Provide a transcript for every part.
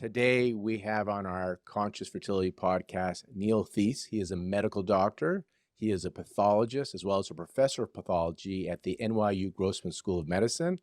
Today, we have on our Conscious Fertility podcast Neil Theise. He is a medical doctor. He is a pathologist as well as a professor of pathology at the NYU Grossman School of Medicine.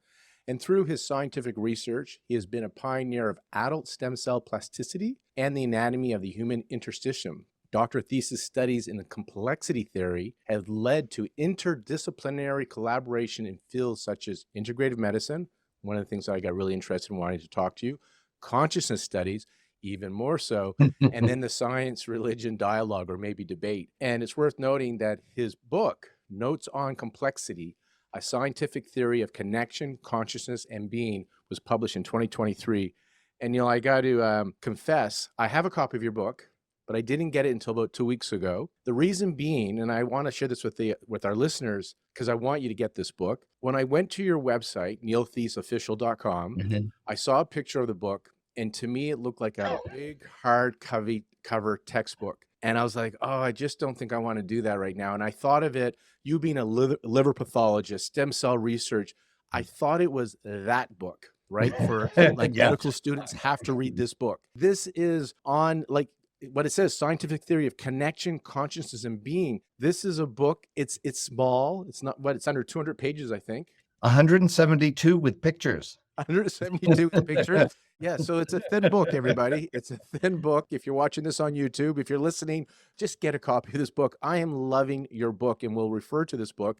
And through his scientific research, he has been a pioneer of adult stem cell plasticity and the anatomy of the human interstitium. Dr. Theise's studies in complexity theory have led to interdisciplinary collaboration in fields such as integrative medicine, one of the things that I got really interested in wanting to talk to you, consciousness studies, even more so, and then the science religion dialogue or maybe debate. And it's worth noting that his book, Notes on Complexity, A Scientific Theory of Connection, Consciousness, and Being, was published in 2023. And Neil, I got to confess, I have a copy of your book, but I didn't get it until about 2 weeks ago. The reason being, and I want to share this with our listeners because I want you to get this book. When I went to your website, neiltheiseofficial.com, I saw a picture of the book, and to me, it looked like a big hardcover textbook. And I was like, oh, I just don't think I want to do that right now. And I thought of it, you being a liver pathologist, stem cell research, I thought it was that book, right? For like medical students have to read this book. This is on like what it says, scientific theory of connection, consciousness, and being. This is a book. It's small. It's not it's under 200 pages, I think. 172 with pictures. 172 with pictures. Yeah, so it's a thin book, everybody. It's a thin book. If you're watching this on YouTube, if you're listening, just get a copy of this book. I am loving your book, and we'll refer to this book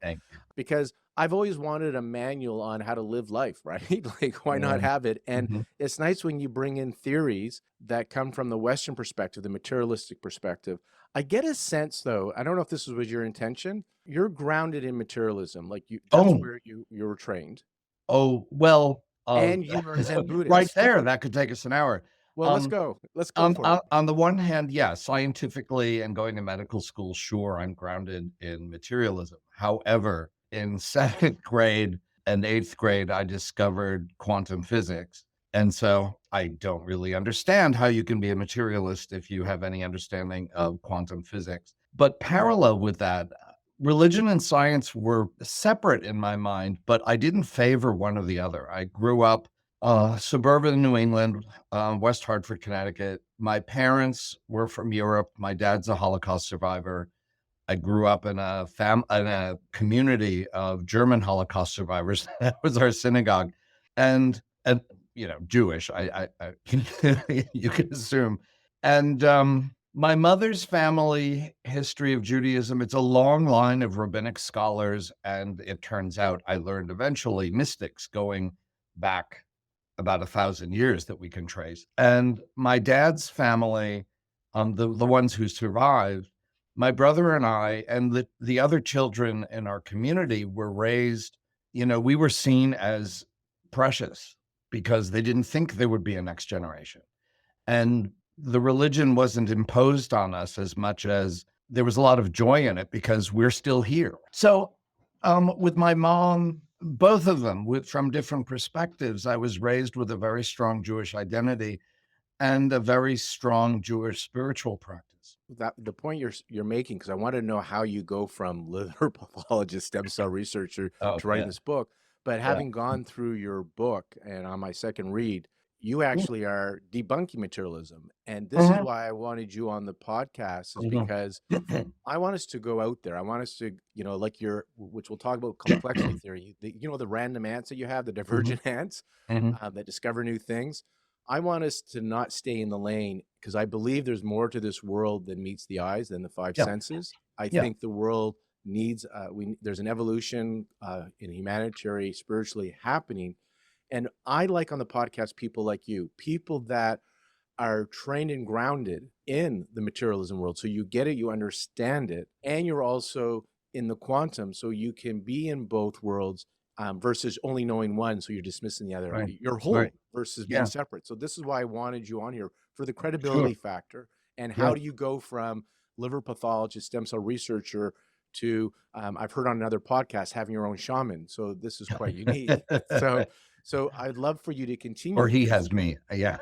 because I've always wanted a manual on how to live life, right? Like, why not have it? And it's nice when you bring in theories that come from the Western perspective, the materialistic perspective. I get a sense, though, I don't know if this was your intention, you're grounded in materialism. Like, that's where you were trained. Oh, well. And you are Zen Buddhist. Right there, that could take us an hour. Well, let's go. Let's go for it. On the one hand, yeah, scientifically and going to medical school, sure, I'm grounded in materialism. However, in 7th grade and 8th grade, I discovered quantum physics. And so I don't really understand how you can be a materialist if you have any understanding of quantum physics. But parallel with that, religion and science were separate in my mind, but I didn't favor one or the other. I grew up suburban New England, West Hartford, Connecticut. My parents were from Europe. My dad's a Holocaust survivor. I grew up in a community of German Holocaust survivors. That was our synagogue, and Jewish. I you can assume, and my mother's family history of Judaism, it's a long line of rabbinic scholars, and it turns out I learned eventually mystics going back about 1,000 years that we can trace. And my dad's family, the ones who survived, my brother and I, and the other children in our community were raised, we were seen as precious because they didn't think there would be a next generation. And the religion wasn't imposed on us as much as there was a lot of joy in it because we're still here. So with my mom, both of them from different perspectives, I was raised with a very strong Jewish identity and a very strong Jewish spiritual practice. The point you're making, because I want to know how you go from liver pathologist, stem cell researcher to writing this book. But having gone through your book and on my second read, you actually are debunking materialism. And this is why I wanted you on the podcast, is because I want us to go out there. I want us to, which we'll talk about complexity theory, the random ants that you have, the divergent ants that discover new things. I want us to not stay in the lane because I believe there's more to this world than meets the eyes, than the five senses. I think the world needs, there's an evolution in humanitarian, spiritually happening. And I like on the podcast people like you, people that are trained and grounded in the materialism world. So you get it, you understand it, and you're also in the quantum, so you can be in both worlds versus only knowing one, so you're dismissing the other. Right. You're whole versus being separate. So this is why I wanted you on here, for the credibility factor. And how do you go from liver pathologist, stem cell researcher to, I've heard on another podcast, having your own shaman. So this is quite unique. So I'd love for you to continue. Or he has me. Yeah.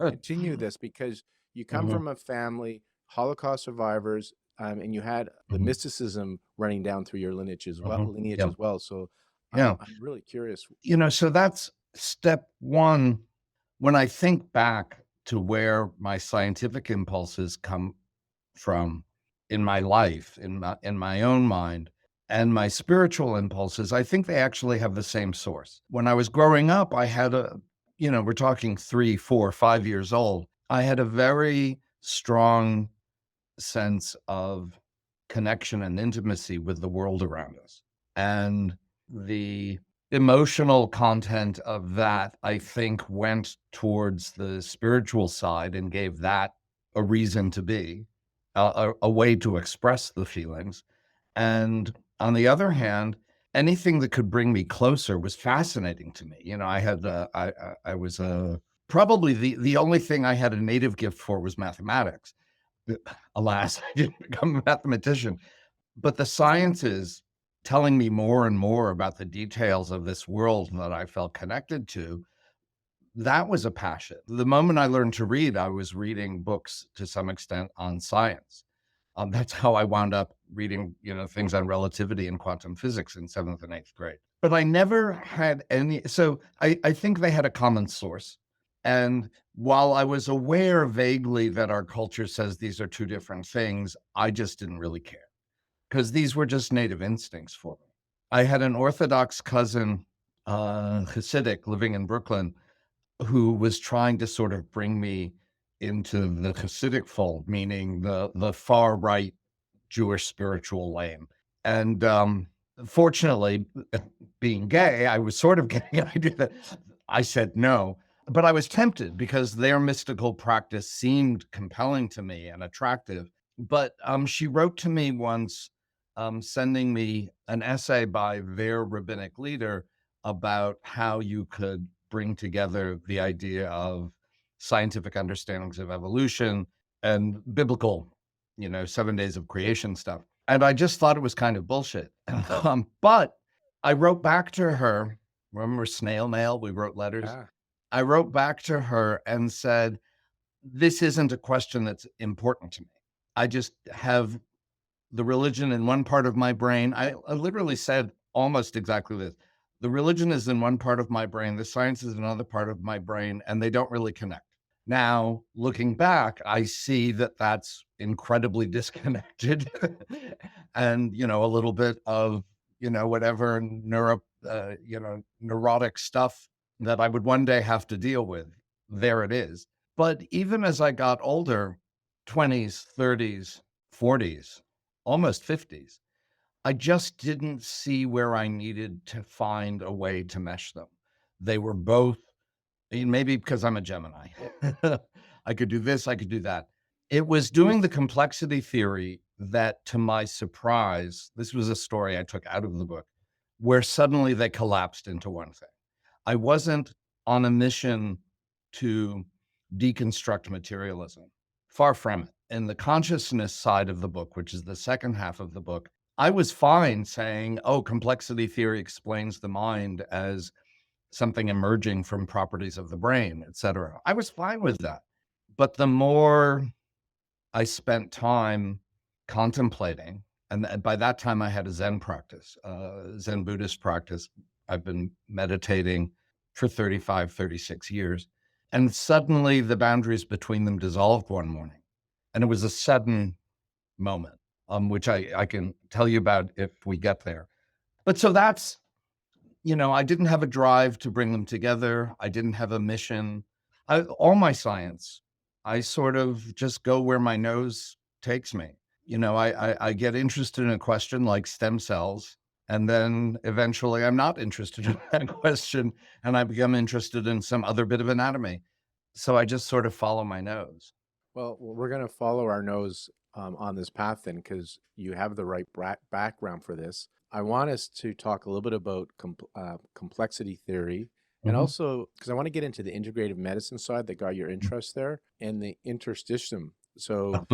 Continue this because you come from a family, Holocaust survivors, and you had the mysticism running down through your lineage as well. So I'm really curious. So that's step one. When I think back, to where my scientific impulses come from in my life, in my own mind, and my spiritual impulses, I think they actually have the same source. When I was growing up, I had we're talking 3, 4, 5 years old. I had a very strong sense of connection and intimacy with the world around us. And the emotional content of that, I think, went towards the spiritual side and gave that a reason to be, a way to express the feelings. And on the other hand, anything that could bring me closer was fascinating to me. I was probably the only thing I had a native gift for was mathematics. Alas, I didn't become a mathematician, but the sciences telling me more and more about the details of this world that I felt connected to, that was a passion. The moment I learned to read, I was reading books to some extent on science. That's how I wound up reading, things on relativity and quantum physics in 7th and 8th grade. But I never had any, so I think they had a common source. And while I was aware vaguely that our culture says these are two different things, I just didn't really care because these were just native instincts for me. I had an Orthodox cousin, Hasidic, living in Brooklyn, who was trying to sort of bring me into the Hasidic fold, meaning the far right Jewish spiritual lane. And fortunately, being gay, I was sort of getting an idea that I said no, but I was tempted because their mystical practice seemed compelling to me and attractive. But she wrote to me once, sending me an essay by their rabbinic leader about how you could bring together the idea of scientific understandings of evolution and biblical, 7 days of creation stuff. And I just thought it was kind of bullshit. But I wrote back to her. Remember snail mail? We wrote letters. Yeah. I wrote back to her and said, this isn't a question that's important to me. I just have the religion in one part of my brain. I literally said almost exactly this. The religion is in one part of my brain. The science is another part of my brain, and they don't really connect. Now, looking back, I see that that's incredibly disconnected and, a little bit of, whatever neurotic stuff that I would one day have to deal with. There it is. But even as I got older, 20s, 30s, 40s, almost 50s, I just didn't see where I needed to find a way to mesh them. They were both, maybe because I'm a Gemini. I could do this, I could do that. It was doing the complexity theory that, to my surprise, this was a story I took out of the book, where suddenly they collapsed into one thing. I wasn't on a mission to deconstruct materialism. Far from it. In the consciousness side of the book, which is the second half of the book, I was fine saying, oh, complexity theory explains the mind as something emerging from properties of the brain, et cetera. I was fine with that. But the more I spent time contemplating, and by that time I had a Zen practice, Zen Buddhist practice. I've been meditating for 35, 36 years. And suddenly the boundaries between them dissolved one morning. And it was a sudden moment, which I can tell you about if we get there. But so that's, I didn't have a drive to bring them together. I didn't have a mission. All my science, I sort of just go where my nose takes me. I get interested in a question like stem cells, and then eventually I'm not interested in that question, and I become interested in some other bit of anatomy. So I just sort of follow my nose. Well, we're going to follow our nose on this path then, because you have the right background for this. I want us to talk a little bit about complexity theory, and also because I want to get into the integrative medicine side that got your interest there, and the interstitium. So,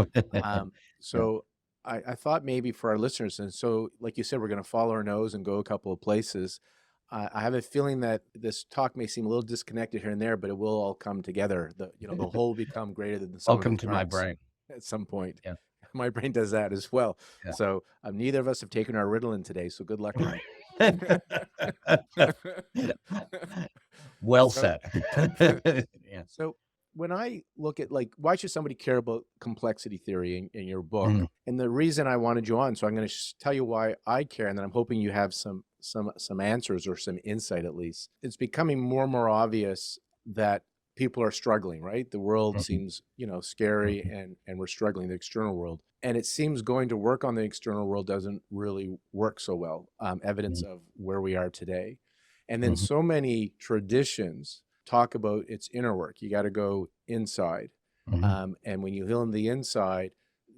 I thought maybe for our listeners, and so like you said, we're going to follow our nose and go a couple of places. I have a feeling that this talk may seem a little disconnected here and there, but it will all come together. The whole will become greater than the sum of Welcome its to my parts brain. at some point. Yeah. My brain does that as well. Yeah. So neither of us have taken our Ritalin today. So good luck. Well So- said. Yeah. So when I look at like, why should somebody care about complexity theory in your book? Mm, And the reason I wanted you on, so I'm going to tell you why I care, and then I'm hoping you have some answers or some insight at least. It's becoming more and more obvious that people are struggling, right? The world mhm, seems, scary, mhm, and we're struggling, the external world. And it seems going to work on the external world doesn't really work so well. Evidence mhm, of where we are today. And then mhm, so many traditions talk about its inner work. You got to go inside. mhm, And when you heal in the inside,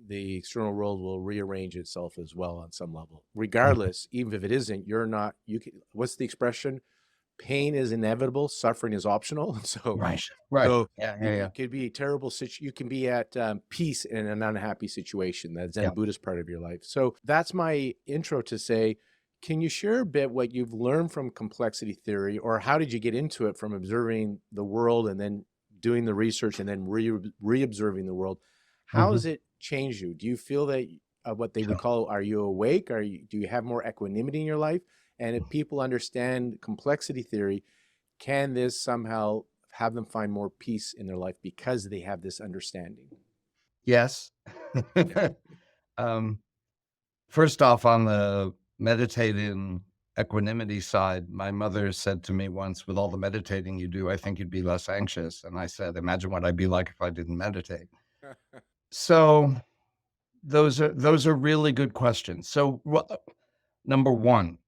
the external world will rearrange itself as well on some level. mhm. Regardless, even if it isn't, you're not, you can, what's the expression? Pain is inevitable, suffering is optional. So, Right, right. so Yeah, you, yeah, you yeah, could be a terrible you can be at peace in an unhappy situation. That Zen yeah. Buddhist part of your life. So that's my intro to say, can you share a bit what you've learned from complexity theory, or how did you get into it from observing the world and then doing the research and then re-observing the world? How has Mhm. it changed you? Do you feel that what they would call, are you awake? Do you have more equanimity in your life? And if people understand complexity theory, can this somehow have them find more peace in their life because they have this understanding? Yes. Um, First off, on the meditating equanimity side, my mother said to me once, "With all the meditating you do, I think you'd be less anxious." And I said, "Imagine what I'd be like if I didn't meditate." So those are really good questions. So number one,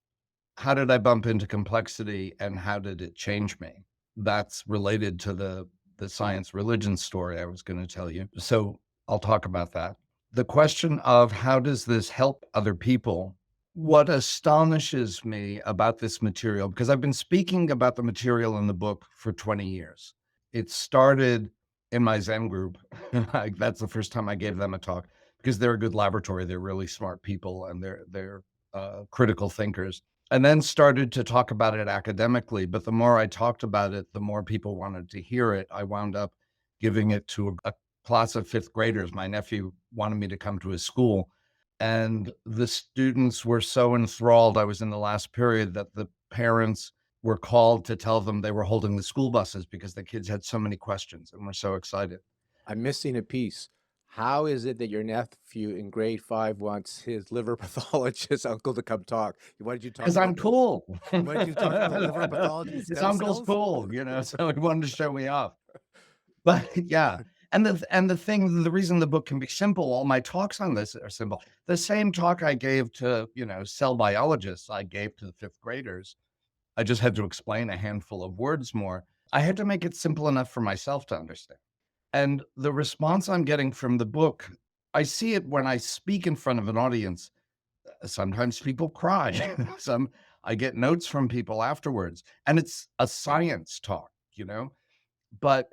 how did I bump into complexity and how did it change me? That's related to the science religion story I was going to tell you. So I'll talk about that. The question of how does this help other people? What astonishes me about this material, because I've been speaking about the material in the book for 20 years. It started in my Zen group. That's the first time I gave them a talk because they're a good laboratory. They're really smart people and they're critical thinkers, and then started to talk about it academically. But the more I talked about it, the more people wanted to hear it. I wound up giving it to a class of fifth graders. My nephew wanted me to come to his school, and the students were so enthralled. I was in the last period that the parents were called to tell them they were holding the school buses because the kids had so many questions and were so excited. I'm missing a piece. How is it that your nephew in grade 5 wants his liver pathologist uncle to come talk? Why did you talk Because about I'm cool. why did you talk about liver pathology His stem uncle's cells? cool, so he wanted to show me off. But yeah, and the thing, the reason the book can be simple, all my talks on this are simple. The same talk I gave to, cell biologists, I gave to the fifth graders. I just had to explain a handful of words more. I had to make it simple enough for myself to understand. And the response I'm getting from the book, I see it when I speak in front of an audience. Sometimes people cry. Some I get notes from people afterwards, and it's a science talk, but,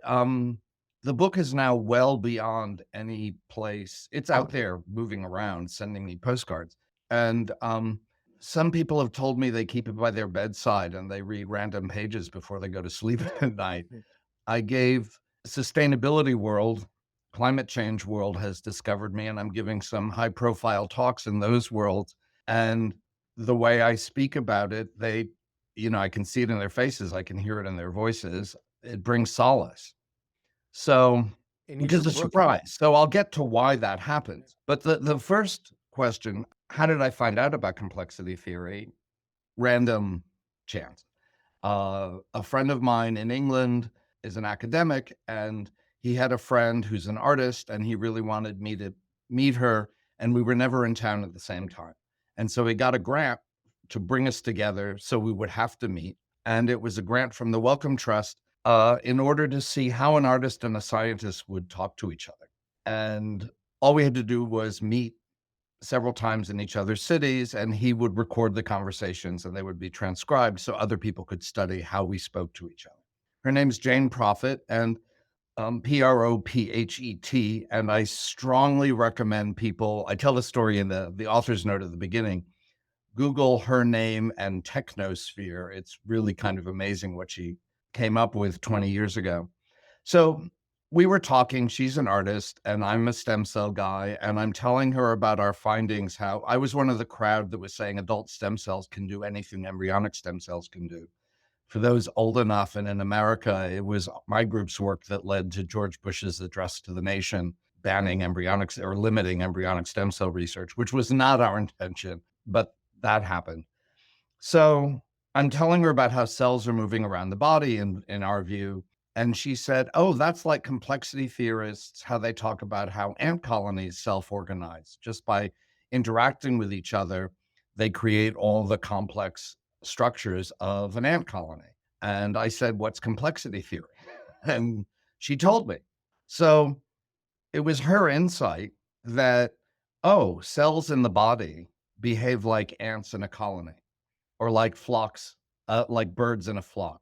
the book is now well beyond any place. It's out there moving around, sending me postcards, and, some people have told me they keep it by their bedside and they read random pages before they go to sleep at night. I gave sustainability world, climate change world has discovered me, and I'm giving some high profile talks in those worlds. And the way I speak about it, I can see it in their faces. I can hear it in their voices. It brings solace. So, In which your is a book, surprise. So I'll get to why that happens. But the first question, how did I find out about complexity theory? Random chance. A friend of mine in England is an academic, and he had a friend who's an artist, and he really wanted me to meet her, and we were never in town at the same time. And so he got a grant to bring us together so we would have to meet. And it was a grant from the Wellcome Trust in order to see how an artist and a scientist would talk to each other. And all we had to do was meet several times in each other's cities, and he would record the conversations and they would be transcribed so other people could study how we spoke to each other. Her name's Jane Prophet, and Prophet, and I strongly recommend people. I tell the story in the author's note at the beginning. Google her name and technosphere. It's really kind of amazing what she came up with 20 years ago. So we were talking. She's an artist, and I'm a stem cell guy. And I'm telling her about our findings. How I was one of the crowd that was saying adult stem cells can do anything embryonic stem cells can do. For those old enough, and in America, it was my group's work that led to George Bush's address to the nation, banning embryonic or limiting embryonic stem cell research, which was not our intention, but that happened. So I'm telling her about how cells are moving around the body in our view. And she said, oh, that's like complexity theorists, how they talk about how ant colonies self-organize. Just by interacting with each other, they create all the complex structures of an ant colony. And I said, what's complexity theory? And she told me. So it was her insight that, oh, cells in the body behave like ants in a colony, or like flocks, like birds in a flock,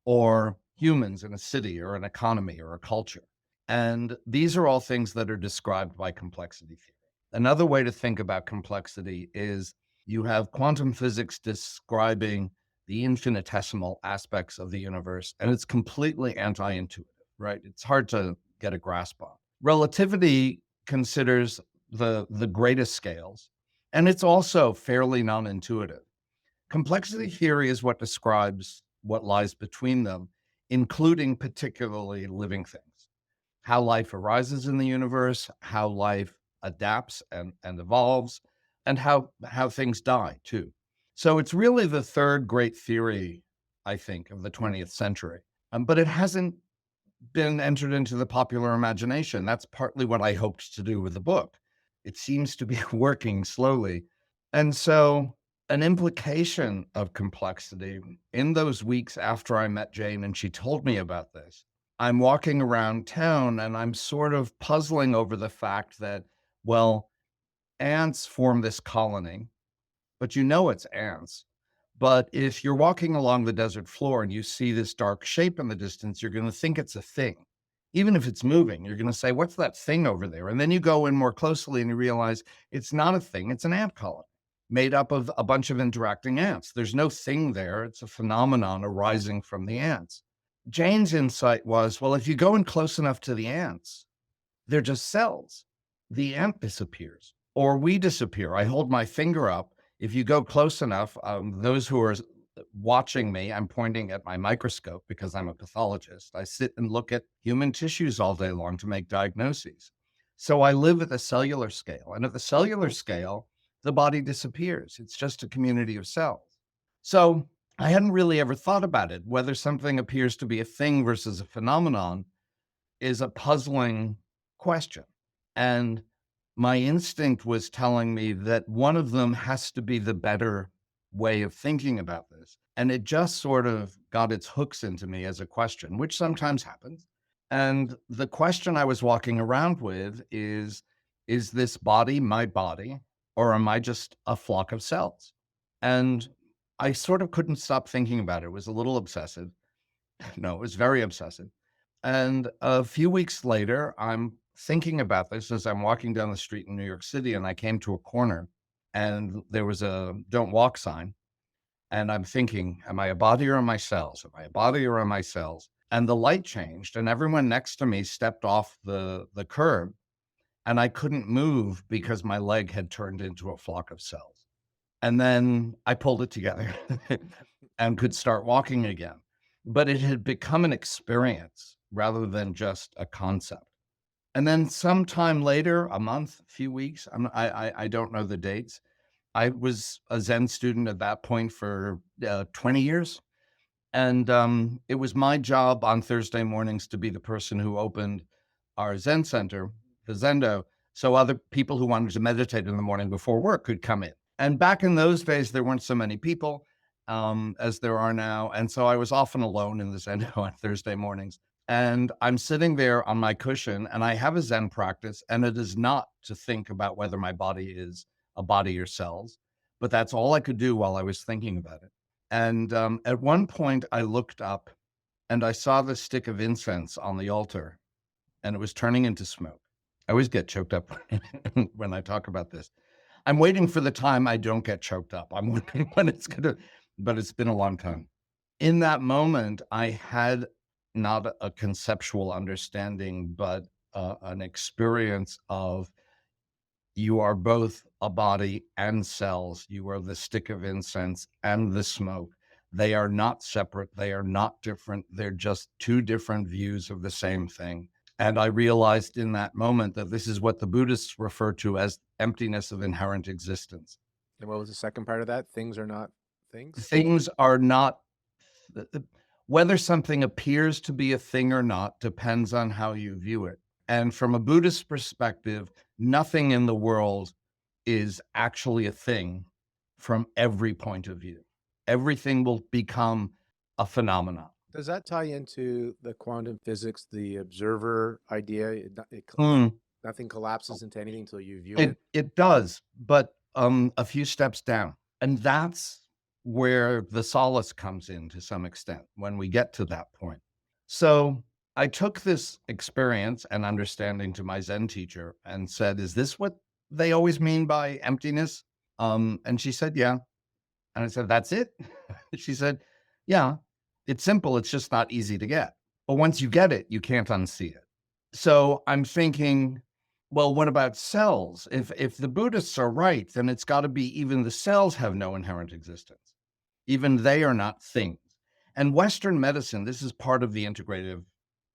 or humans in a city or an economy or a culture. And these are all things that are described by complexity theory. Another way to think about complexity is you have quantum physics describing the infinitesimal aspects of the universe, and it's completely anti-intuitive, right? It's hard to get a grasp on. Relativity considers the greatest scales, and it's also fairly non-intuitive. Complexity theory is what describes what lies between them, including particularly living things, how life arises in the universe, how life adapts and evolves, and how things die too. So it's really the third great theory, I think, of the 20th century. But it hasn't been entered into the popular imagination. That's partly what I hoped to do with the book. It seems to be working slowly. And so, an implication of complexity in those weeks after I met Jane and she told me about this, I'm walking around town and I'm sort of puzzling over the fact that, well, ants form this colony, but you know it's ants. But if you're walking along the desert floor and you see this dark shape in the distance, you're going to think it's a thing. Even if it's moving, you're going to say, what's that thing over there? And then you go in more closely and you realize it's not a thing, it's an ant colony made up of a bunch of interacting ants. There's no thing there, it's a phenomenon arising from the ants. Jane's insight was, well, if you go in close enough to the ants, they're just cells. The ant disappears, or we disappear. I hold my finger up. If you go close enough, those who are watching me, I'm pointing at my microscope because I'm a pathologist. I sit and look at human tissues all day long to make diagnoses. So I live at the cellular scale. And at the cellular scale, the body disappears. It's just a community of cells. So I hadn't really ever thought about it. Whether something appears to be a thing versus a phenomenon is a puzzling question. And my instinct was telling me that one of them has to be the better way of thinking about this. And it just sort of got its hooks into me as a question, which sometimes happens. And the question I was walking around with is this body my body, or am I just a flock of cells? And I sort of couldn't stop thinking about it. It was a little obsessive. No, it was very obsessive. And a few weeks later, I'm thinking about this as I'm walking down the street in New York City, and I came to a corner and there was a don't walk sign. And I'm thinking, am I a body or am I cells? Am I a body or am I cells? And the light changed and everyone next to me stepped off the curb and I couldn't move because my leg had turned into a flock of cells. And then I pulled it together and could start walking again. But it had become an experience rather than just a concept. And then sometime later, a month, a few weeks, I don't know the dates. I was a Zen student at that point for 20 years. And it was my job on Thursday mornings to be the person who opened our Zen center, the Zendo, so other people who wanted to meditate in the morning before work could come in. And back in those days, there weren't so many people as there are now. And so I was often alone in the Zendo on Thursday mornings. And I'm sitting there on my cushion and I have a Zen practice, and it is not to think about whether my body is a body or cells, but that's all I could do while I was thinking about it. And at one point, I looked up and I saw the stick of incense on the altar, and it was turning into smoke. I always get choked up when I talk about this. I'm waiting for the time I don't get choked up. I'm wondering when it's going to, but it's been a long time. In that moment, I had not a conceptual understanding, but an experience of you are both a body and cells. You are the stick of incense and the smoke. They are not separate. They are not different. They're just two different views of the same thing. And I realized in that moment that this is what the Buddhists refer to as emptiness of inherent existence. And what was the second part of that? Things are not things? Things are not, whether something appears to be a thing or not depends on how you view it. And from a Buddhist perspective, nothing in the world is actually a thing from every point of view. Everything will become a phenomenon. Does that tie into the quantum physics, the observer idea? Mm, Nothing collapses into anything until you view it? it does, but a few steps down. And that's where the solace comes in to some extent when we get to that point. So I took this experience and understanding to my Zen teacher and said, is this what they always mean by emptiness? And she said, yeah. And I said, that's it? She said, yeah, it's simple. It's just not easy to get. But once you get it, you can't unsee it. So I'm thinking, well, what about cells? If the Buddhists are right, then it's got to be even the cells have no inherent existence. Even they are not things. And Western medicine, this is part of the integrative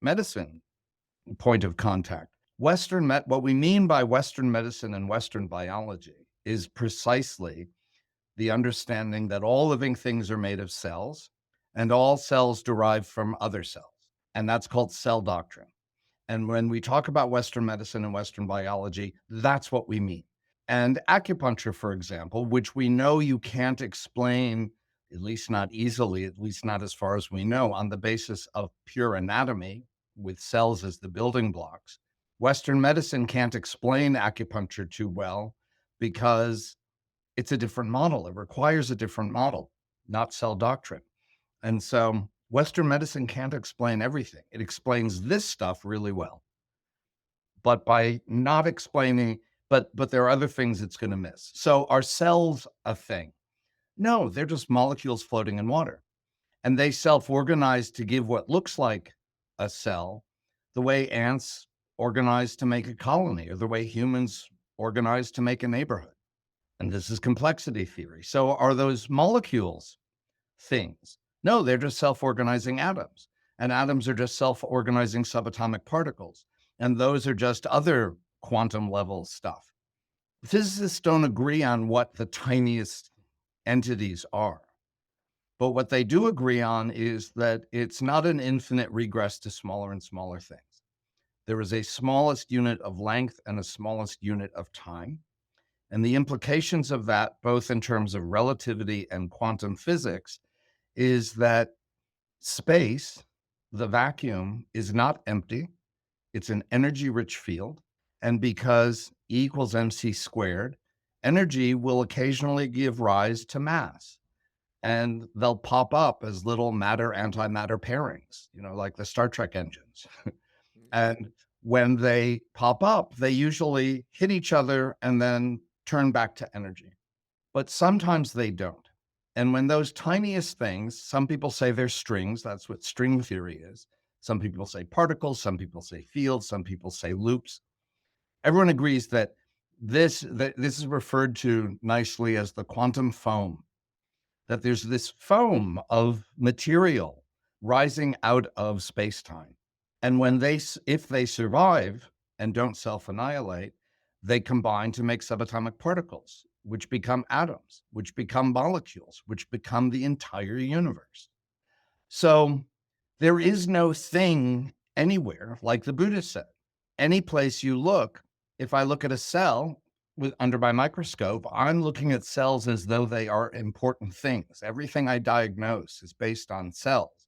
medicine point of contact. What we mean by Western medicine and Western biology is precisely the understanding that all living things are made of cells and all cells derive from other cells. And that's called cell doctrine. And when we talk about Western medicine and Western biology, that's what we mean. And acupuncture, for example, which we know you can't explain, at least not easily, at least not as far as we know, on the basis of pure anatomy, with cells as the building blocks. Western medicine can't explain acupuncture too well because it's a different model. It requires a different model, not cell doctrine. And so Western medicine can't explain everything. It explains this stuff really well. But by not explaining, but there are other things it's going to miss. So are cells a thing? No, they're just molecules floating in water. And they self-organize to give what looks like a cell, the way ants organize to make a colony, or the way humans organize to make a neighborhood. And this is complexity theory. So are those molecules things? No, they're just self-organizing atoms. And atoms are just self-organizing subatomic particles. And those are just other quantum level stuff. Physicists don't agree on what the tiniest entities are. But what they do agree on is that it's not an infinite regress to smaller and smaller things. There is a smallest unit of length and a smallest unit of time. And the implications of that, both in terms of relativity and quantum physics, is that space, the vacuum, is not empty. It's an energy-rich field. And because E equals mc squared, energy will occasionally give rise to mass. And they'll pop up as little matter-antimatter pairings, like the Star Trek engines. And when they pop up, they usually hit each other and then turn back to energy. But sometimes they don't. And when those tiniest things, some people say they're strings, that's what string theory is. Some people say particles, some people say fields, some people say loops. Everyone agrees that this is referred to nicely as the quantum foam, that there's this foam of material rising out of space-time. And if they survive and don't self-annihilate, they combine to make subatomic particles, which become atoms, which become molecules, which become the entire universe. So there is no thing anywhere, like the Buddha said. Any place you look, if I look at a cell under my microscope, I'm looking at cells as though they are important things. Everything I diagnose is based on cells.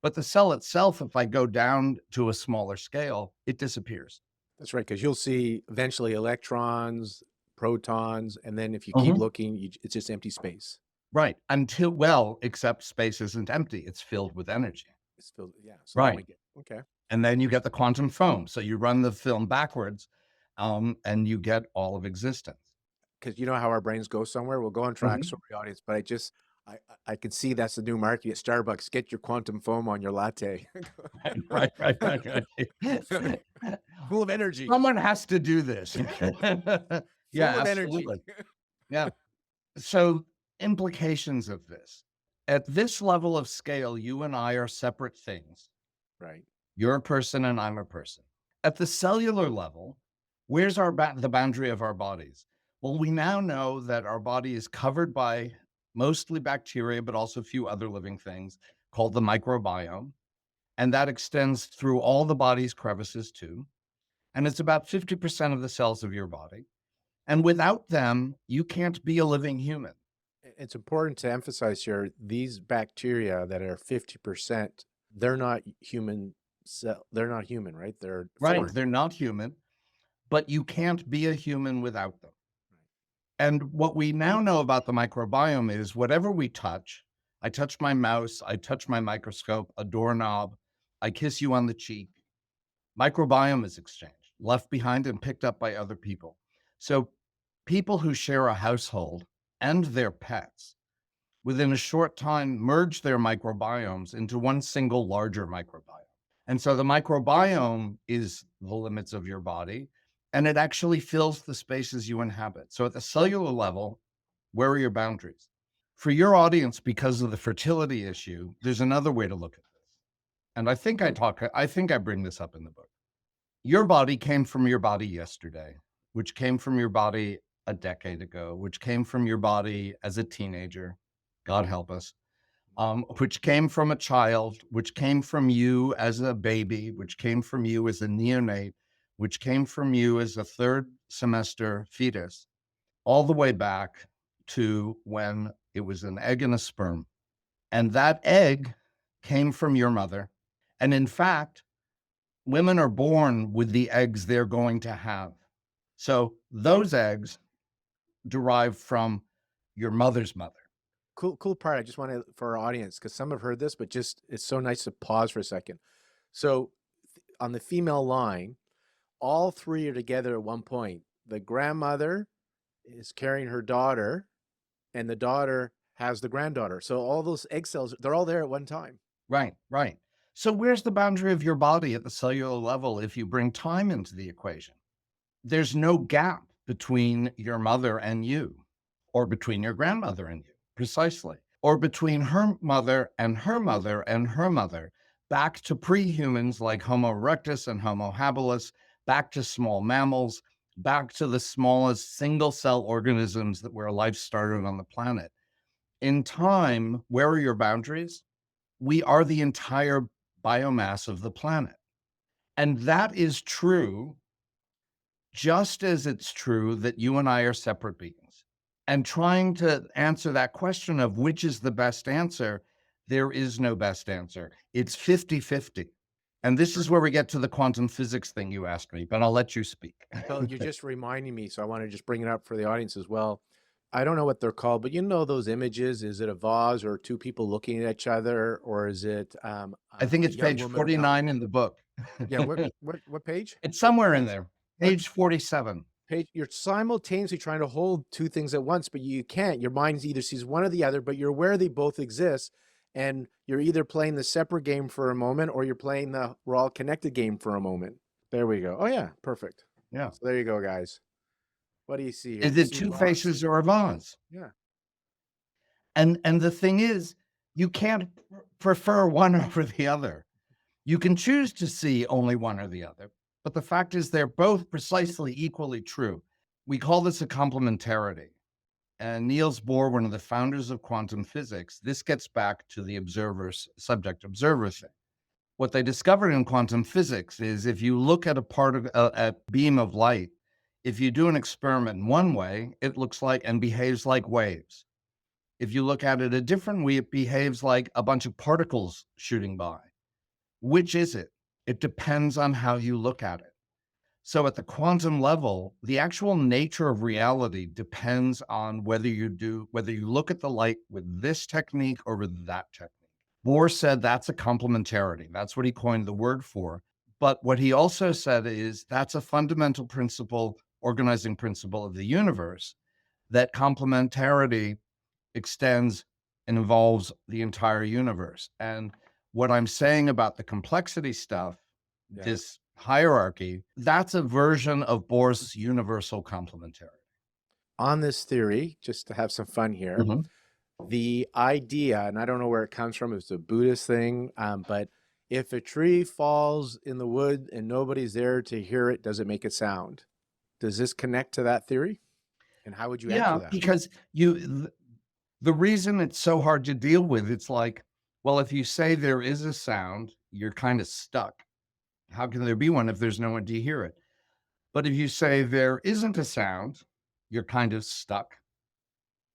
But the cell itself, if I go down to a smaller scale, it disappears. That's right, because you'll see eventually electrons, protons, and then if you keep looking, it's just empty space. Right. Except space isn't empty. It's filled with energy. It's filled, yeah. So right. Okay. And then you get the quantum foam. So you run the film backwards, and you get all of existence. Because you know how our brains go somewhere? We'll go on track, sorry, audience, but I can see that's the new market at Starbucks. Get your quantum foam on your latte. Right. Full of energy. Someone has to do this. Yeah, absolutely. Yeah. So implications of this. At this level of scale, you and I are separate things. Right. You're a person and I'm a person. At the cellular level, where's the boundary of our bodies? Well, we now know that our body is covered by mostly bacteria, but also a few other living things called the microbiome. And that extends through all the body's crevices too. And it's about 50% of the cells of your body. And without them, you can't be a living human. It's important to emphasize here, these bacteria that are 50%, they're not human they're not human, right? They're Right. foreign. They're not human, but you can't be a human without them. And what we now know about the microbiome is whatever we touch, I touch my mouse, I touch my microscope, a doorknob, I kiss you on the cheek, microbiome is exchanged, left behind and picked up by other people. So people who share a household and their pets within a short time merge their microbiomes into one single larger microbiome. And so the microbiome is the limits of your body, and it actually fills the spaces you inhabit. So at the cellular level, where are your boundaries? For your audience, because of the fertility issue, there's another way to look at this. And I think I bring this up in the book. Your body came from your body yesterday, which came from your body a decade ago, which came from your body as a teenager, God help us, which came from a child, which came from you as a baby, which came from you as a neonate, which came from you as a third semester fetus, all the way back to when it was an egg and a sperm. And that egg came from your mother. And in fact, women are born with the eggs they're going to have. So those eggs derive from your mother's mother. Cool part. I just want to, for our audience, because some have heard this, but just it's so nice to pause for a second. So on the female line, all three are together at one point. The grandmother is carrying her daughter, and the daughter has the granddaughter. So all those egg cells, they're all there at one time. Right, right. So where's the boundary of your body at the cellular level if you bring time into the equation? There's no gap between your mother and you, or between your grandmother and you, precisely, or between her mother and her mother and her mother, back to pre-humans like Homo erectus and Homo habilis, back to small mammals, back to the smallest single-cell organisms that where life started on the planet. In time, where are your boundaries? We are the entire biomass of the planet. And that is true, just as it's true that you and I are separate beings. And trying to answer that question of which is the best answer, there is no best answer. It's 50-50. And this is where we get to the quantum physics thing you asked me, but I'll let you speak. So you're just reminding me, so I want to just bring it up for the audience as well. I don't know what they're called, but you know those images? Is it a vase or two people looking at each other, or is it? I think it's page 49 in the book. Yeah, what page? It's somewhere in there. Page 47. You're simultaneously trying to hold two things at once, but you can't. Your mind either sees one or the other, but you're aware they both exist, and you're either playing the separate game for a moment or you're playing the we're all connected game for a moment. There we go. Oh yeah, perfect. Yeah. So there you go, guys. What do you see here? Is it two faces or a vase? Yeah. And the thing is, you can't prefer one over the other. You can choose to see only one or the other, but the fact is they're both precisely equally true. We call this a complementarity. And Niels Bohr, one of the founders of quantum physics, this gets back to the subject-observer thing. What they discovered in quantum physics is if you look at a beam of light, if you do an experiment in one way, it looks like and behaves like waves. If you look at it a different way, it behaves like a bunch of particles shooting by. Which is it? It depends on how you look at it. So at the quantum level, the actual nature of reality depends on whether you look at the light with this technique or with that technique. Bohr said that's a complementarity. That's what he coined the word for. But what he also said is that's a fundamental principle, organizing principle of the universe, that complementarity extends and involves the entire universe. And what I'm saying about the complexity stuff, this hierarchy, that's a version of Bohr's universal complementarity. On this theory, just to have some fun here, the idea, and I don't know where it comes from, it's a Buddhist thing, but if a tree falls in the wood and nobody's there to hear it, does it make a sound? Does this connect to that theory? And how would you answer Yeah, that? because the reason it's so hard to deal with, it's like, well, if you say there is a sound, you're kind of stuck. How can there be one if there's no one to hear it? But if you say there isn't a sound, you're kind of stuck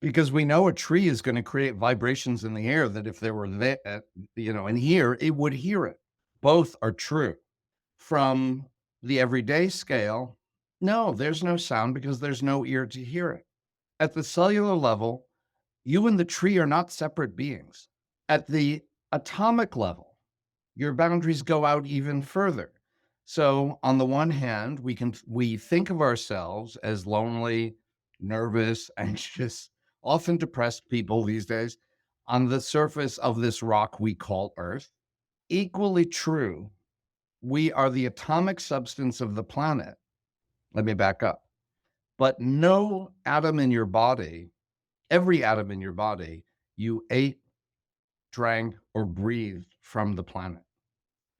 because we know a tree is going to create vibrations in the air that if there were there, in here, it would hear it. Both are true. From the everyday scale, no, there's no sound because there's no ear to hear it. At the cellular level, you and the tree are not separate beings. At the atomic level, your boundaries go out even further. So on the one hand, we think of ourselves as lonely, nervous, anxious, often depressed people these days on the surface of this rock we call Earth. Equally true, we are the atomic substance of the planet. Let me back up. But no atom in your body, every atom in your body, you ate, drank, or breathed from the planet.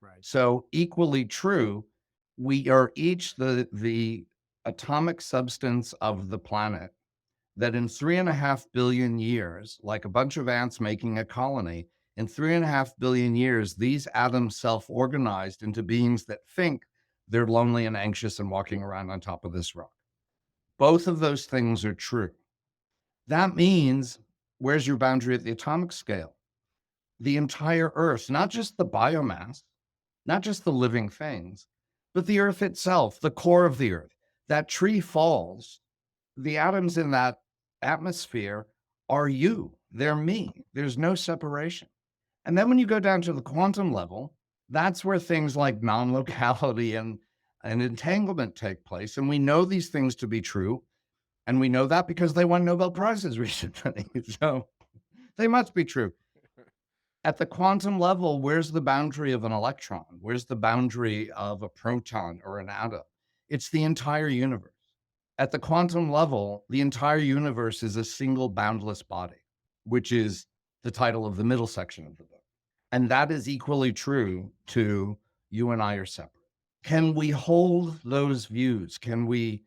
Right. So equally true, we are each the atomic substance of the planet that in 3.5 billion years, like a bunch of ants making a colony, in 3.5 billion years, these atoms self-organized into beings that think they're lonely and anxious and walking around on top of this rock. Both of those things are true. That means, where's your boundary at the atomic scale? The entire Earth, not just the biomass, not just the living things, but the Earth itself, the core of the Earth. That tree falls, the atoms in that atmosphere are you. They're me. There's no separation. And then when you go down to the quantum level, that's where things like non-locality and entanglement take place. And we know these things to be true. And we know that because they won Nobel Prizes recently. So they must be true. At the quantum level, where's the boundary of an electron? Where's the boundary of a proton or an atom? It's the entire universe. At the quantum level, the entire universe is a single boundless body, which is the title of the middle section of the book. And that is equally true to you and I are separate. Can we hold those views? Can we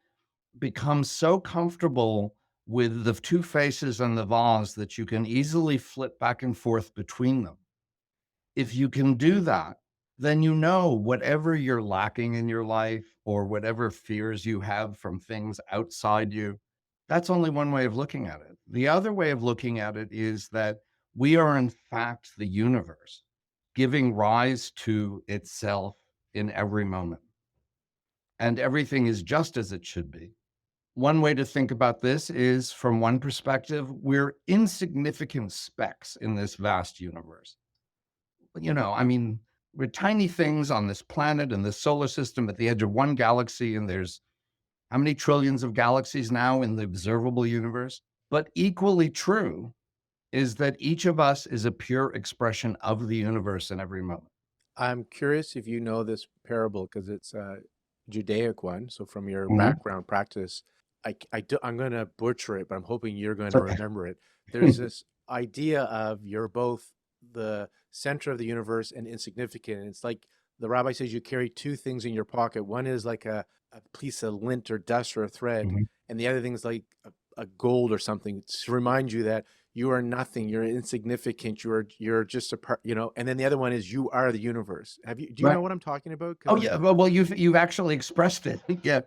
become so comfortable with the two faces and the vase that you can easily flip back and forth between them? If you can do that, then you know whatever you're lacking in your life or whatever fears you have from things outside you, that's only one way of looking at it. The other way of looking at it is that we are, in fact, the universe giving rise to itself in every moment. And everything is just as it should be. One way to think about this is from one perspective, we're insignificant specks in this vast universe. I mean, we're tiny things on this planet and this solar system at the edge of one galaxy, and there's how many trillions of galaxies now in the observable universe? But equally true is that each of us is a pure expression of the universe in every moment. I'm curious if you know this parable because it's a Judaic one. So from your Mhm. background practice, I'm going to butcher it, but I'm hoping you're going It's to okay. remember it. There's this idea of you're both the center of the universe and insignificant. And it's like the rabbi says you carry two things in your pocket. One is like a piece of lint or dust or a thread, Mhm. and the other thing is like a gold or something to remind you that you are nothing, you're insignificant, you're just a part, and then the other one is you are the universe. Do you Right. know what I'm talking about? Oh, Because yeah. Well, you've actually expressed it. Yeah.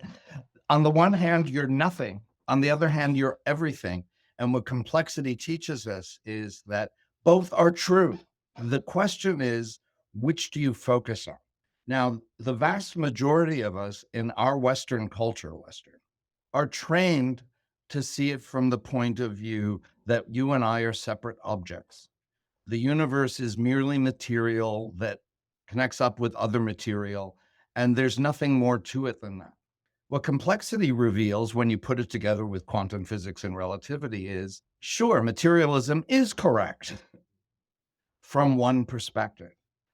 On the one hand, you're nothing. On the other hand, you're everything. And what complexity teaches us is that both are true. The question is, which do you focus on? Now, the vast majority of us in our Western culture, are trained to see it from the point of view that you and I are separate objects. The universe is merely material that connects up with other material, and there's nothing more to it than that. What complexity reveals when you put it together with quantum physics and relativity is, sure, materialism is correct from one perspective.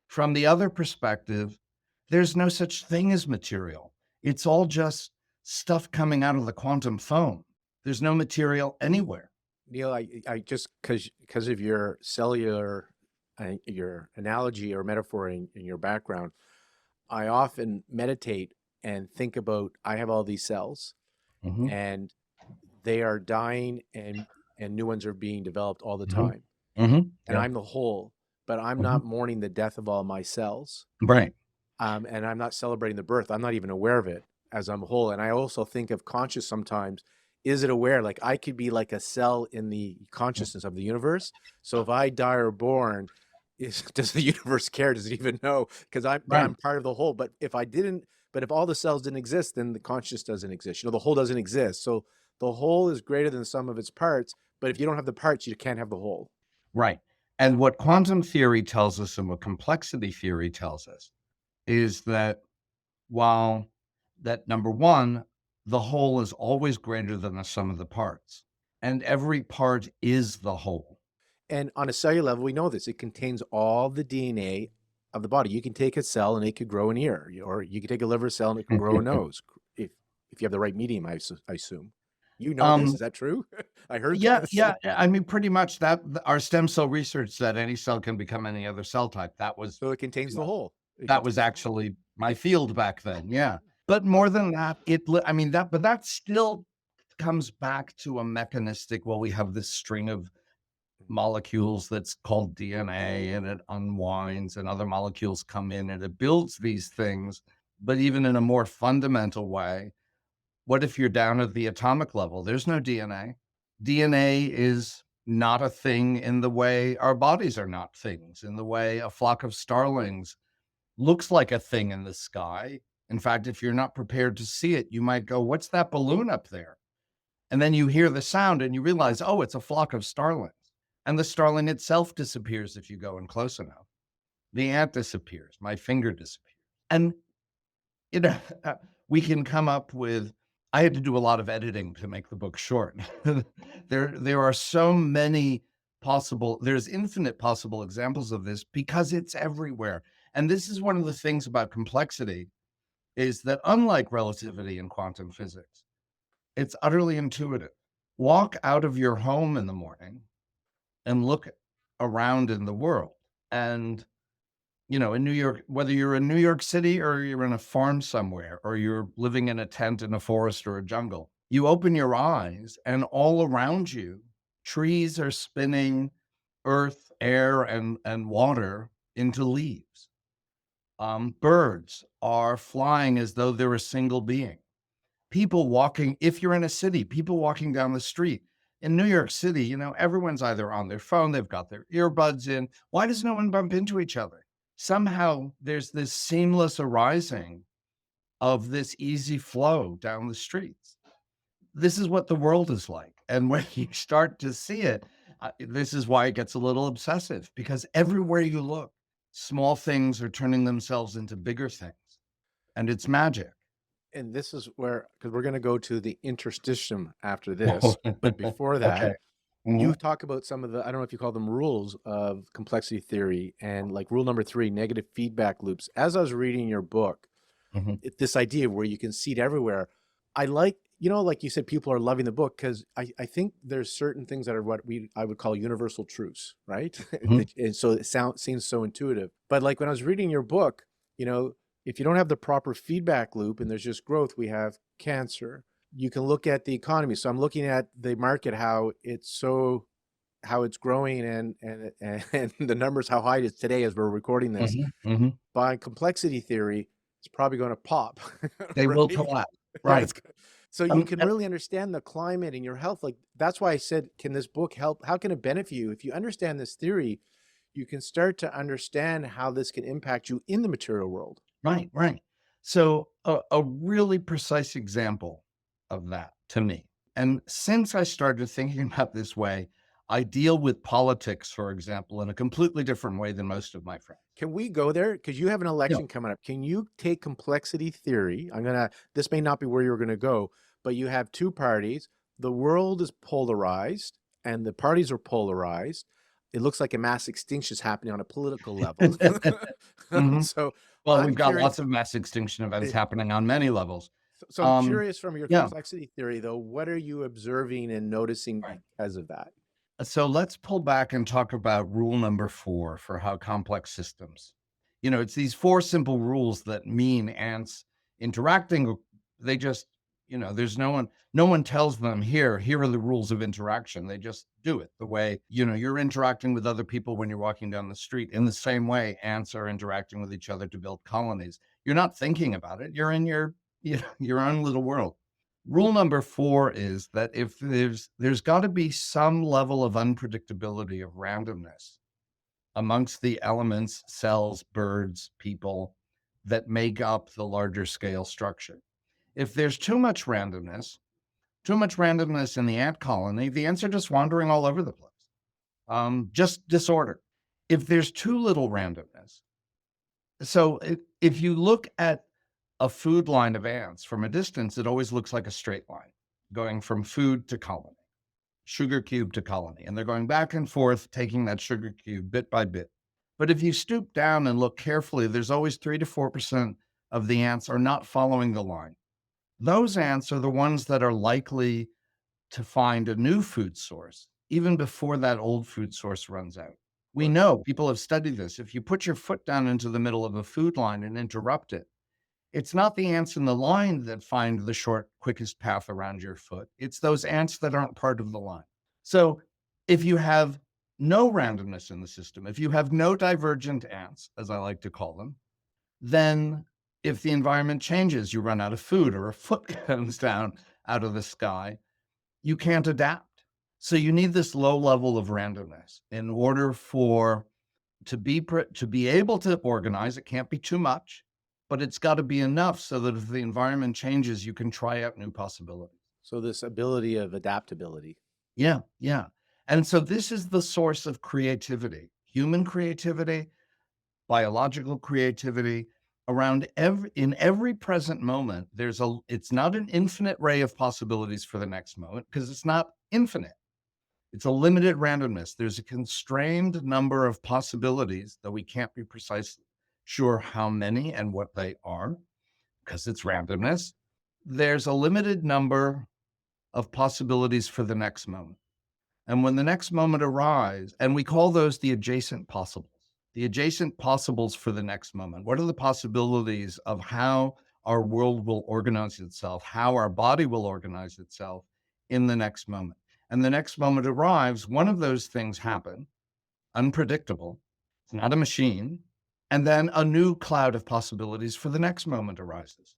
From the other perspective, there's no such thing as material. It's all just stuff coming out of the quantum foam. There's no material anywhere. Neil, I just because of your cellular, your analogy or metaphor in your background, I often meditate and think about I have all these cells Hmm. and they are dying and new ones are being developed all the Hmm. time. Hmm. And Yeah. I'm the whole, but I'm Hmm. not mourning the death of all my cells. Right. And I'm not celebrating the birth. I'm not even aware of it as I'm whole. And I also think of conscious sometimes. Is it aware? Like I could be like a cell in the consciousness of the universe. So if I die or born, does the universe care? Does it even know? Because I'm Right. part of the whole. But if I didn't, but if all the cells didn't exist, then the conscious doesn't exist. The whole doesn't exist. So the whole is greater than the sum of its parts. But if you don't have the parts, you can't have the whole. Right. And what quantum theory tells us and what complexity theory tells us is that while that number one, the whole is always greater than the sum of the parts, and every part is the whole. And on a cellular level, we know this. It contains all the DNA of the body. You can take a cell and it could grow an ear, or you can take a liver cell and it can grow a nose if you have the right medium, I assume. You know this. um, Is that true? I heard yeah, this. yeah. I mean, pretty much that our stem cell research said any cell can become any other cell type. That was, So it contains you the know, whole. It that was contains the whole. actually my field back then. Yeah. But more than that, I mean, but that still comes back to a mechanistic, well, we have this string of molecules that's called DNA and it unwinds and other molecules come in and it builds these things. But even in a more fundamental way, what if you're down at the atomic level? There's no DNA. DNA is not a thing in the way our bodies are not things, in the way a flock of starlings looks like a thing in the sky. In fact, if you're not prepared to see it, you might go, "What's that balloon up there?" And then you hear the sound and you realize, oh, it's a flock of starlings. And the starling itself disappears if you go in close enough. The ant disappears. My finger disappears. And, you know, we can come up with, I had to do a lot of editing to make the book short. There are so many there's infinite possible examples of this because it's everywhere. And this is one of the things about complexity is that unlike relativity and quantum physics, it's utterly intuitive. Walk out of your home in the morning and look around in the world. And, in New York, whether you're in New York City or you're in a farm somewhere, or you're living in a tent in a forest or a jungle, you open your eyes and all around you, trees are spinning earth, air, and water into leaves. Birds are flying as though they're a single being. People walking, if you're in a city, people walking down the street. In New York City, everyone's either on their phone, they've got their earbuds in. Why does no one bump into each other? Somehow there's this seamless arising of this easy flow down the streets. This is what the world is like. And when you start to see it, this is why it gets a little obsessive, because everywhere you look, small things are turning themselves into bigger things. And it's magic. And this is where, because we're going to go to the interstitium after this. But before that, Okay. you Mhm, talk about some of the, I don't know if you call them rules of complexity theory, and like rule number 3, negative feedback loops. As I was reading your book, mhm, this idea where you can see it everywhere, I like, like you said, people are loving the book because I think there's certain things that are what I would call universal truths, right? mhm, And so it seems so intuitive. But like when I was reading your book, if you don't have the proper feedback loop and there's just growth, we have cancer. You can look at the economy. So I'm looking at the market, how it's growing and the numbers, how high it is today as we're recording this. mhm, mhm. By complexity theory, it's probably going to pop, They will right? collapse, Yeah, right. so you can And really understand the climate and your health. Like that's why I said, can this book help? How can it benefit you? If you understand this theory, you can start to understand how this can impact you in the material world. right, right. So, a really precise example of that to me, and since I started thinking about this way, I deal with politics, for example, in a completely different way than most of my friends. Can we go there? Because you have an Yeah. election coming up. Can you take complexity theory? This may not be where you're gonna go, but you have two parties. The world is polarized and the parties are polarized. It looks like a mass extinction is happening on a political level. Mhm. So Well, I'm we've got curious. lots of mass extinction events happening on many levels. So I'm curious from your Yeah. complexity theory, though, what are you observing and noticing Right. because of that? So let's pull back and talk about rule number 4 for how complex systems. It's these 4 simple rules that mean ants interacting. They just, there's no one tells them here are the rules of interaction. They just do it the way, you're interacting with other people when you're walking down the street. In the same way, ants are interacting with each other to build colonies. You're not thinking about it. You're in your own little world. Rule number 4 is that if there's got to be some level of unpredictability, of randomness amongst the elements, cells, birds, people that make up the larger scale structure. If there's too much randomness in the ant colony, the ants are just wandering all over the place. Just disorder. If there's too little randomness, so if you look at a food line of ants from a distance, it always looks like a straight line going from food to colony, sugar cube to colony. And they're going back and forth, taking that sugar cube bit by bit. But if you stoop down and look carefully, there's always 3 to 4% of the ants are not following the line. Those ants are the ones that are likely to find a new food source even before that old food source runs out. We Right. know, people have studied this. If you put your foot down into the middle of a food line and interrupt it, it's not the ants in the line that find the short, quickest path around your foot. It's those ants that aren't part of the line. So if you have no randomness in the system, if you have no divergent ants, as I like to call them, then if the environment changes, you run out of food or a foot comes down out of the sky, you can't adapt. So you need this low level of randomness in order for to be able to organize. It can't be too much, but it's got to be enough so that if the environment changes, you can try out new possibilities. So this ability of adaptability. Yeah, yeah. And so this is the source of creativity, human creativity, biological creativity. In every present moment, it's not an infinite ray of possibilities for the next moment because it's not infinite. It's a limited randomness. There's a constrained number of possibilities that we can't be precisely sure how many and what they are because it's randomness. There's a limited number of possibilities for the next moment. And when the next moment arrives, and we call those the adjacent possibles for the next moment. What are the possibilities of how our world will organize itself, how our body will organize itself in the next moment? And the next moment arrives, one of those things happen, unpredictable. It's not a machine. And then a new cloud of possibilities for the next moment arises.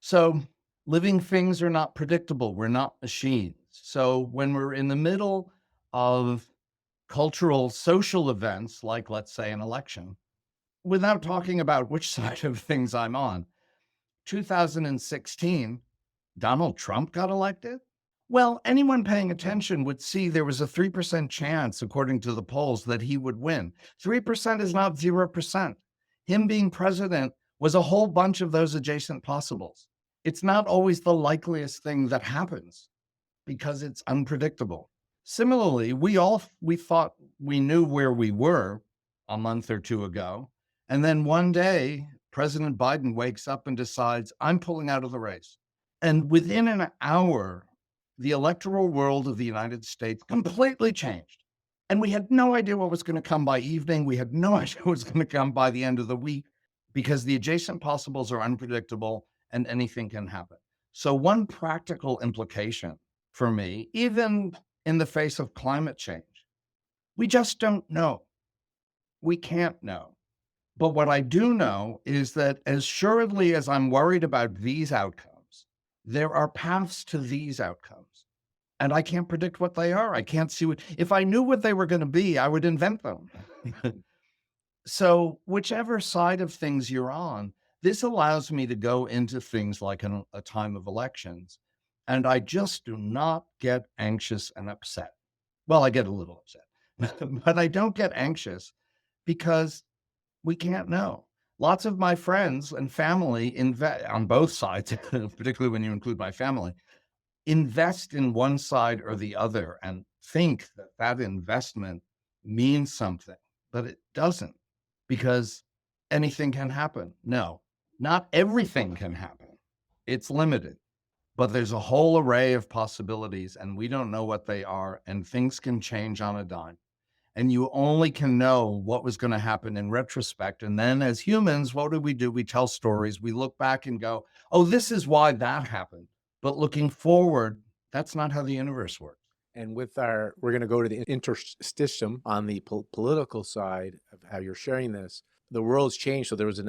So living things are not predictable. We're not machines. So when we're in the middle of cultural, social events, like let's say an election, without talking about which side of things I'm on, 2016, Donald Trump got elected. Well, anyone paying attention would see there was a 3% chance, according to the polls, that he would win. 3% is not 0%. Him being president was a whole bunch of those adjacent possibles. It's not always the likeliest thing that happens because it's unpredictable. Similarly, we thought we knew where we were a month or two ago. And then one day, President Biden wakes up and decides, I'm pulling out of the race. And within an hour, the electoral world of the United States completely changed. And we had no idea what was going to come by evening. We had no idea what was going to come by the end of the week because the adjacent possibles are unpredictable and anything can happen. So, one practical implication for me, even in the face of climate change, we just don't know. We can't know. But what I do know is that as assuredly as I'm worried about these outcomes, there are paths to these outcomes. And I can't predict what they are. I can't see what, if I knew what they were going to be, I would invent them. So, whichever side of things you're on, this allows me to go into things like a time of elections. And I just do not get anxious and upset. Well, I get a little upset, but I don't get anxious because we can't know. Lots of my friends and family invest on both sides, particularly when you include my family, invest in one side or the other and think that that investment means something, but it doesn't because anything can happen. No, not everything can happen. It's limited, but there's a whole array of possibilities, and we don't know what they are, and things can change on a dime. And you only can know what was going to happen in retrospect. And then as humans, what do? We tell stories. We look back and go, oh, this is why that happened. But looking forward, that's not how the universe works. And with we're going to go to the interstitium on the political side of how you're sharing this. The world's changed. So there was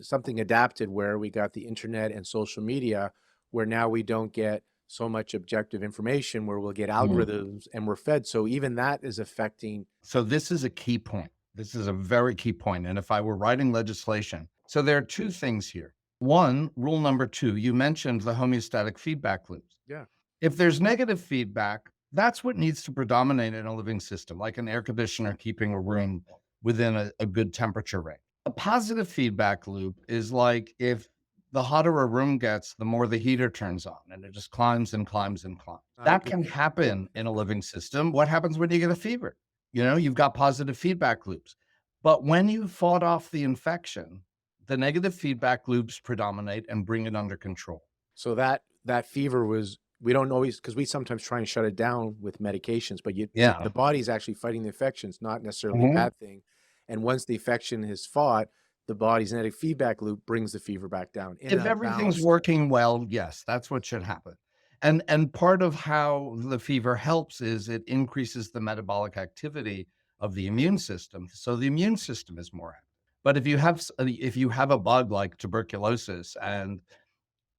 something adapted where we got the internet and social media, where now we don't get so much objective information, where we'll get algorithms and we're fed. So even that is affecting. So this is a key point. This is a very key point. And if I were writing legislation, so there are two things here. One, rule number 2, you mentioned the homeostatic feedback loops. Yeah. If there's negative feedback, that's what needs to predominate in a living system, like an air conditioner keeping a room within a good temperature range. A positive feedback loop is like if the hotter a room gets, the more the heater turns on, and it just climbs and climbs and climbs. That can happen in a living system. What happens when you get a fever? You've got positive feedback loops. But when you fought off the infection, the negative feedback loops predominate and bring it under control. So that fever was, we don't always, because we sometimes try and shut it down with medications, but the body's actually fighting the infection. It's not necessarily a bad thing. And once the infection is fought, the body's negative feedback loop brings the fever back down. If everything's working well, yes, that's what should happen. And part of how the fever helps is it increases the metabolic activity of the immune system. So the immune system is more active. But if you have a bug like tuberculosis and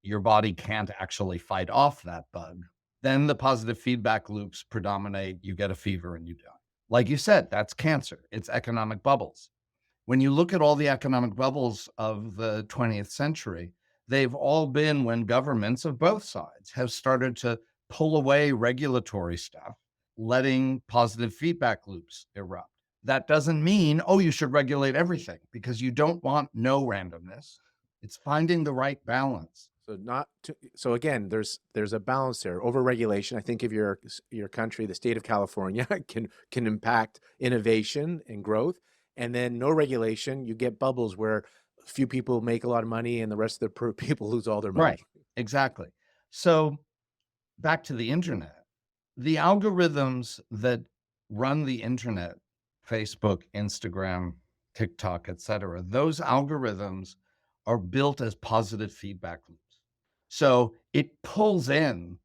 your body can't actually fight off that bug, then the positive feedback loops predominate. You get a fever and you die. Like you said, that's cancer. It's economic bubbles. When you look at all the economic bubbles of the 20th century, they've all been when governments of both sides have started to pull away regulatory stuff, letting positive feedback loops erupt. That doesn't mean, oh, you should regulate everything, because you don't want no randomness. It's finding the right balance. So again, there's a balance there. Overregulation, I think, of your country, the state of California, can impact innovation and growth. And then no regulation, you get bubbles where a few people make a lot of money and the rest of the people lose all their money. Right, exactly. So back to the internet, the algorithms that run the internet, Facebook, Instagram, TikTok, etc., those algorithms are built as positive feedback loops. So it pulls in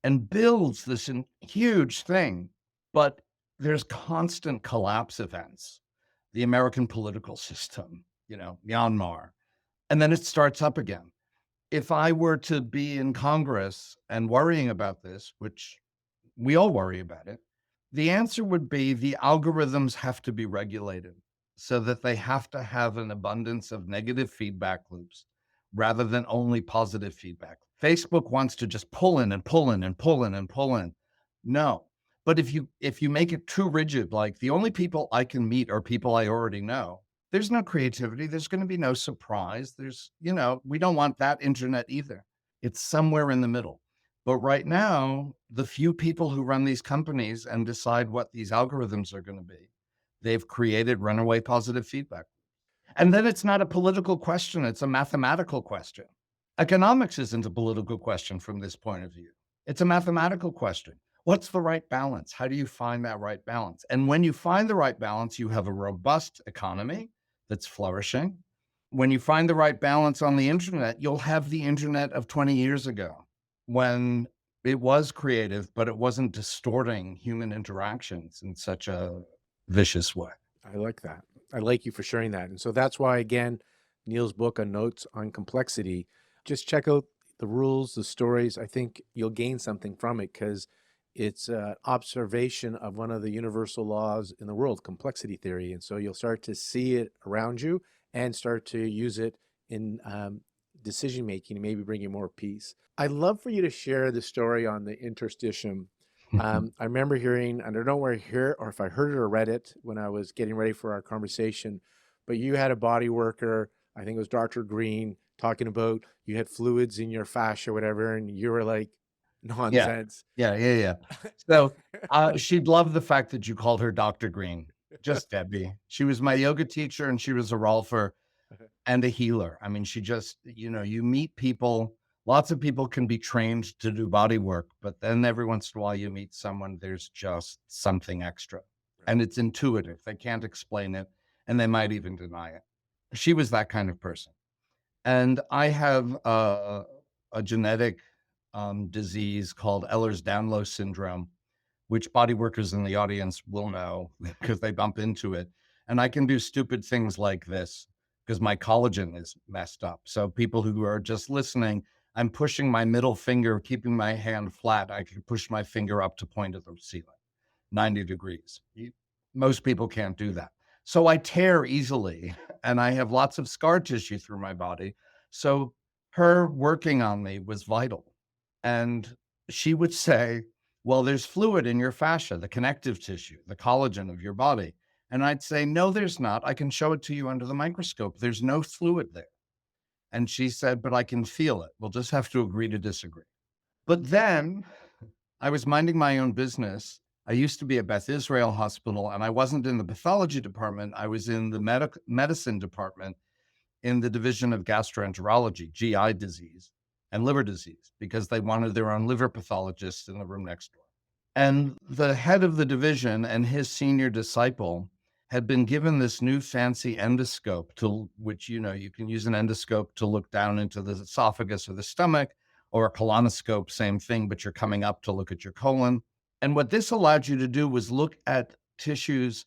and builds this huge thing, but there's constant collapse events. The American political system, Myanmar, and then it starts up again. If I were to be in Congress and worrying about this, which we all worry about it, the answer would be the algorithms have to be regulated so that they have to have an abundance of negative feedback loops rather than only positive feedback. Facebook wants to just pull in and pull in and pull in and pull in. No. But if you make it too rigid, like the only people I can meet are people I already know, there's no creativity. There's going to be no surprise. We don't want that internet either. It's somewhere in the middle. But right now, the few people who run these companies and decide what these algorithms are going to be, they've created runaway positive feedback. And then it's not a political question. It's a mathematical question. Economics isn't a political question from this point of view. It's a mathematical question. What's the right balance? How do you find that right balance? And when you find the right balance, you have a robust economy that's flourishing. When you find the right balance on the internet, you'll have the internet of 20 years ago, when it was creative, but it wasn't distorting human interactions in such a vicious way. I like that. I like you for sharing that. And so that's why, again, Neil's book on Notes on Complexity, just check out the rules, the stories. I think you'll gain something from it, because it's an observation of one of the universal laws in the world, complexity theory. And so you'll start to see it around you and start to use it in decision-making and maybe bring you more peace. I'd love for you to share the story on the interstitium. I remember hearing, I don't know where I hear or if I heard it or read it when I was getting ready for our conversation, but you had a body worker, I think it was Dr. Green, talking about you had fluids in your fascia or whatever, and you were like, nonsense. Yeah. So she'd love the fact that you called her Dr. Green. Just Debbie. She was my yoga teacher and she was a rolfer. and a healer. I mean, she just, you meet people, lots of people can be trained to do body work, but then every once in a while you meet someone, there's just something extra. And it's intuitive. They can't explain it, and they might even deny it. She was that kind of person. And I have a genetic disease called Ehlers-Danlos syndrome, which body workers in the audience will know because they bump into it. And I can do stupid things like this because my collagen is messed up. So people who are just listening, I'm pushing my middle finger, keeping my hand flat. I can push my finger up to point at the ceiling, 90 degrees. Most people can't do that. So I tear easily and I have lots of scar tissue through my body. So her working on me was vital. And she would say, well, there's fluid in your fascia, the connective tissue, the collagen of your body. And I'd say, no, there's not. I can show it to you under the microscope. There's no fluid there. And she said, but I can feel it. We'll just have to agree to disagree. But then I was minding my own business. I used to be at Beth Israel Hospital, and I wasn't in the pathology department. I was in the medicine department in the division of gastroenterology, GI disease, and liver disease, because they wanted their own liver pathologist in the room next door. And the head of the division and his senior disciple had been given this new fancy endoscope, to which, you can use an endoscope to look down into the esophagus or the stomach, or a colonoscope, same thing, but you're coming up to look at your colon. And what this allowed you to do was look at tissues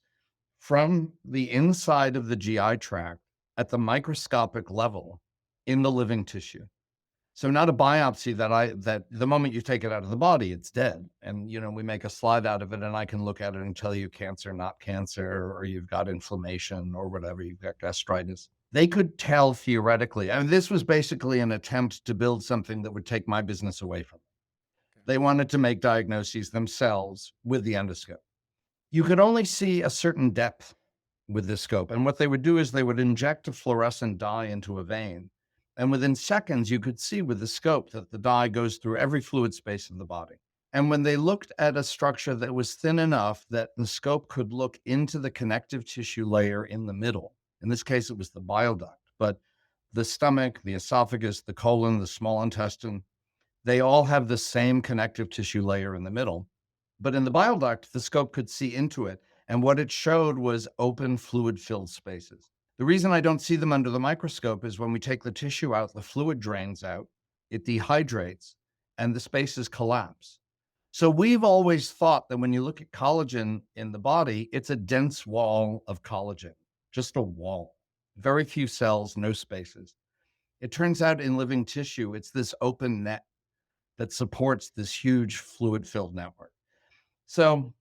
from the inside of the GI tract at the microscopic level in the living tissue. So not a biopsy that the moment you take it out of the body, it's dead. And, we make a slide out of it and I can look at it and tell you cancer, not cancer, or you've got inflammation or whatever, you've got gastritis. They could tell theoretically. I mean, this was basically an attempt to build something that would take my business away from them. They wanted to make diagnoses themselves with the endoscope. You could only see a certain depth with this scope. And what they would do is they would inject a fluorescent dye into a vein. And within seconds, you could see with the scope that the dye goes through every fluid space of the body. And when they looked at a structure that was thin enough that the scope could look into the connective tissue layer in the middle, in this case, it was the bile duct, but the stomach, the esophagus, the colon, the small intestine, they all have the same connective tissue layer in the middle. But in the bile duct, the scope could see into it. And what it showed was open fluid-filled spaces. The reason I don't see them under the microscope is when we take the tissue out, the fluid drains out, it dehydrates, and the spaces collapse. So we've always thought that when you look at collagen in the body, it's a dense wall of collagen, just a wall. Very few cells, no spaces. It turns out in living tissue, it's this open net that supports this huge fluid-filled network. So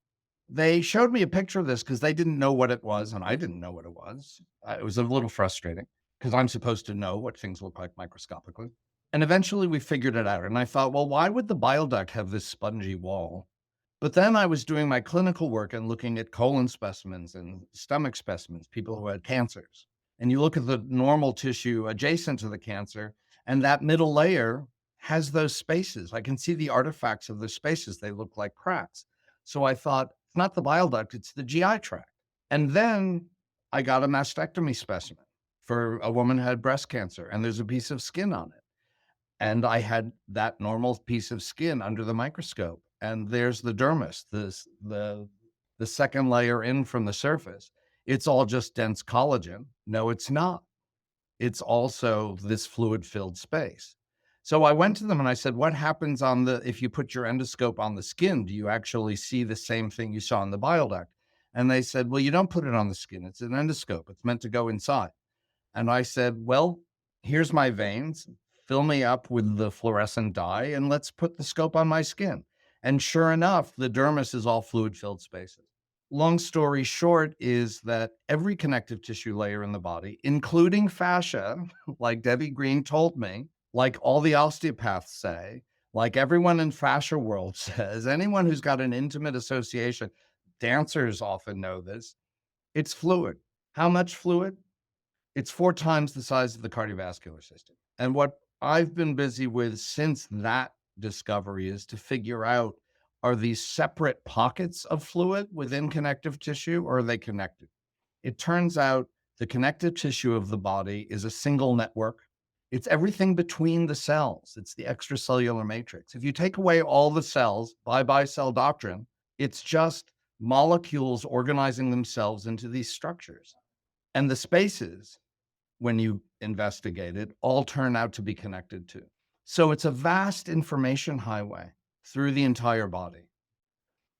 they showed me a picture of this because they didn't know what it was, and I didn't know what it was. It was a little frustrating because I'm supposed to know what things look like microscopically. And eventually we figured it out. And I thought, well, why would the bile duct have this spongy wall? But then I was doing my clinical work and looking at colon specimens and stomach specimens, people who had cancers. And you look at the normal tissue adjacent to the cancer, and that middle layer has those spaces. I can see the artifacts of those spaces. They look like cracks. So I thought, it's not the bile duct, it's the GI tract. And then I got a mastectomy specimen for a woman who had breast cancer, and there's a piece of skin on it. And I had that normal piece of skin under the microscope. And there's the dermis, the second layer in from the surface. It's all just dense collagen. No, it's not. It's also this fluid-filled space. So I went to them and I said, what happens if you put your endoscope on the skin, do you actually see the same thing you saw in the bile duct? And they said, well, you don't put it on the skin. It's an endoscope. It's meant to go inside. And I said, well, here's my veins. Fill me up with the fluorescent dye and let's put the scope on my skin. And sure enough, the dermis is all fluid-filled spaces. Long story short is that every connective tissue layer in the body, including fascia, like Debbie Green told me, like all the osteopaths say, like everyone in fascia world says, anyone who's got an intimate association, dancers often know this, it's fluid. How much fluid? It's 4 times the size of the cardiovascular system. And what I've been busy with since that discovery is to figure out, are these separate pockets of fluid within connective tissue or are they connected? It turns out The connective tissue of the body is a single network. It's everything between the cells. It's the extracellular matrix. If you take away all the cells, bye-bye cell doctrine, it's just molecules organizing themselves into these structures. And the spaces, when you investigate it, all turn out to be connected to. So it's a vast information highway through the entire body.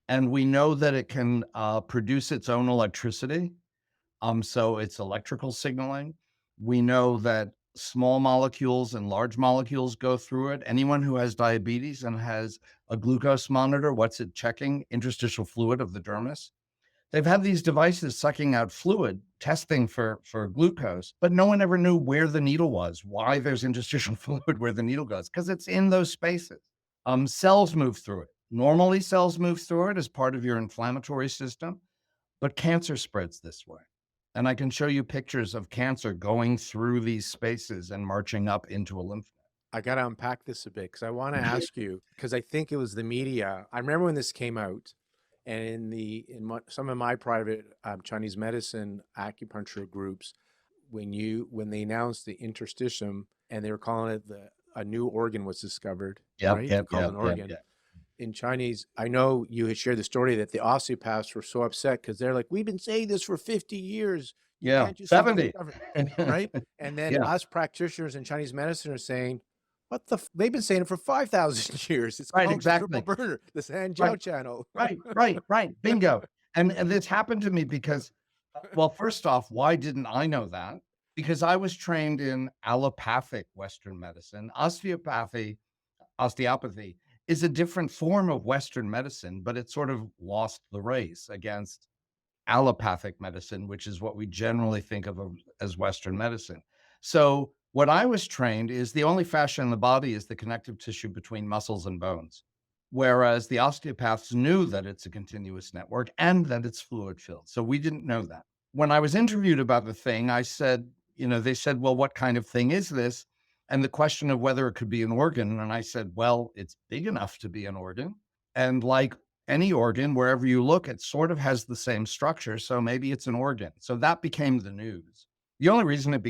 And we know that it can produce its own electricity. So it's electrical signaling. We know that small molecules and large molecules go through it. Anyone who has diabetes and has a glucose monitor, what's it checking? Interstitial fluid of the dermis. They've had these devices sucking out fluid, testing for glucose, but no one ever knew where the needle was, why there's interstitial fluid where the needle goes, because it's in those spaces. Cells move through it. Normally, cells move through it as part of your inflammatory system, but cancer spreads this way. And I can show you pictures of cancer going through these spaces and marching up into a lymph node. I got to unpack this a bit because I want to ask you, because I think it was the media. I remember when this came out, and some of my private Chinese medicine acupuncture groups, when they announced the interstitium and they were calling it a new organ was discovered, right? Called an organ. In Chinese, I know you had shared the story that the osteopaths were so upset because they're like, we've been saying this for 50 years. You can't just 70. Right? And then us practitioners in Chinese medicine are saying, they've been saying it for 5,000 years. It's called triple burner, the Sanjiao channel. Right. Bingo. And this happened to me because, well, first off, why didn't I know that? Because I was trained in allopathic Western medicine. Osteopathy is a different form of Western medicine, but it sort of lost the race against allopathic medicine, which is what we generally think of as Western medicine. So what I was trained is the only fascia in the body is the connective tissue between muscles and bones, whereas the osteopaths knew that it's a continuous network and that it's fluid filled. So we didn't know that. When I was interviewed about the thing, I said, they said, well, what kind of thing is this? And the question of whether it could be an organ. And I said, well, it's big enough to be an organ. And like any organ, wherever you look, it sort of has the same structure. So maybe it's an organ. So that became the news. The only reason it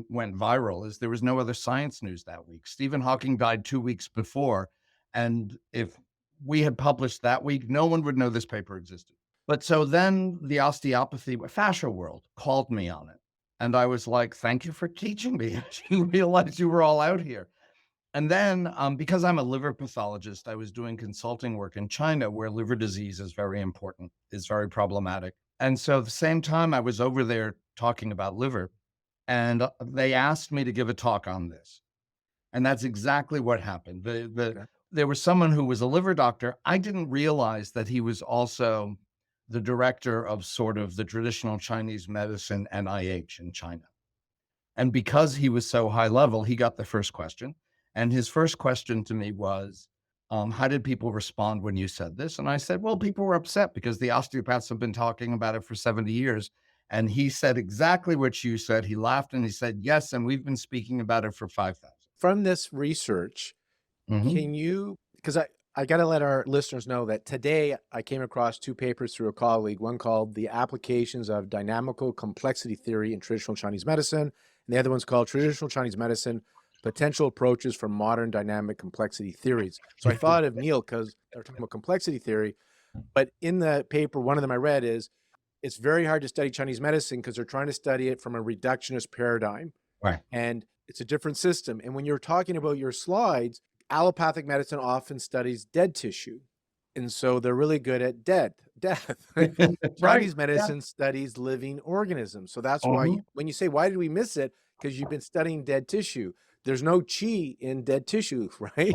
went viral is there was no other science news that week. Stephen Hawking died 2 weeks before. And if we had published that week, no one would know this paper existed. But so then the osteopathy fascia world called me on it. And I was like, thank you for teaching me. I didn't realize you were all out here. And then because I'm a liver pathologist, I was doing consulting work in China where liver disease is very important, is very problematic. And so at the same time, I was over there talking about liver, and they asked me to give a talk on this. And that's exactly what happened. There was someone who was a liver doctor. I didn't realize that he was also the director of sort of the traditional Chinese medicine NIH in China. And because he was so high level, he got the first question. And his first question to me was, how did people respond when you said this? And I said, well, people were upset because the osteopaths have been talking about it for 70 years. And he said exactly what you said. He laughed and he said, yes, and we've been speaking about it for 5,000. From this research, can you, because I got to let our listeners know that today I came across 2 papers through a colleague, one called The Applications of Dynamical Complexity Theory in Traditional Chinese Medicine, and the other one's called Traditional Chinese Medicine, Potential Approaches for Modern Dynamic Complexity Theories. So I thought of Neil because they were talking about complexity theory, but in the paper, one of them I read is, it's very hard to study Chinese medicine because they're trying to study it from a reductionist paradigm. Right. And it's a different system. And when you're talking about your slides, allopathic medicine often studies dead tissue. And so they're really good at death. Chinese medicine studies living organisms. So that's why when you say, why did we miss it? Because you've been studying dead tissue. There's no qi in dead tissue, right?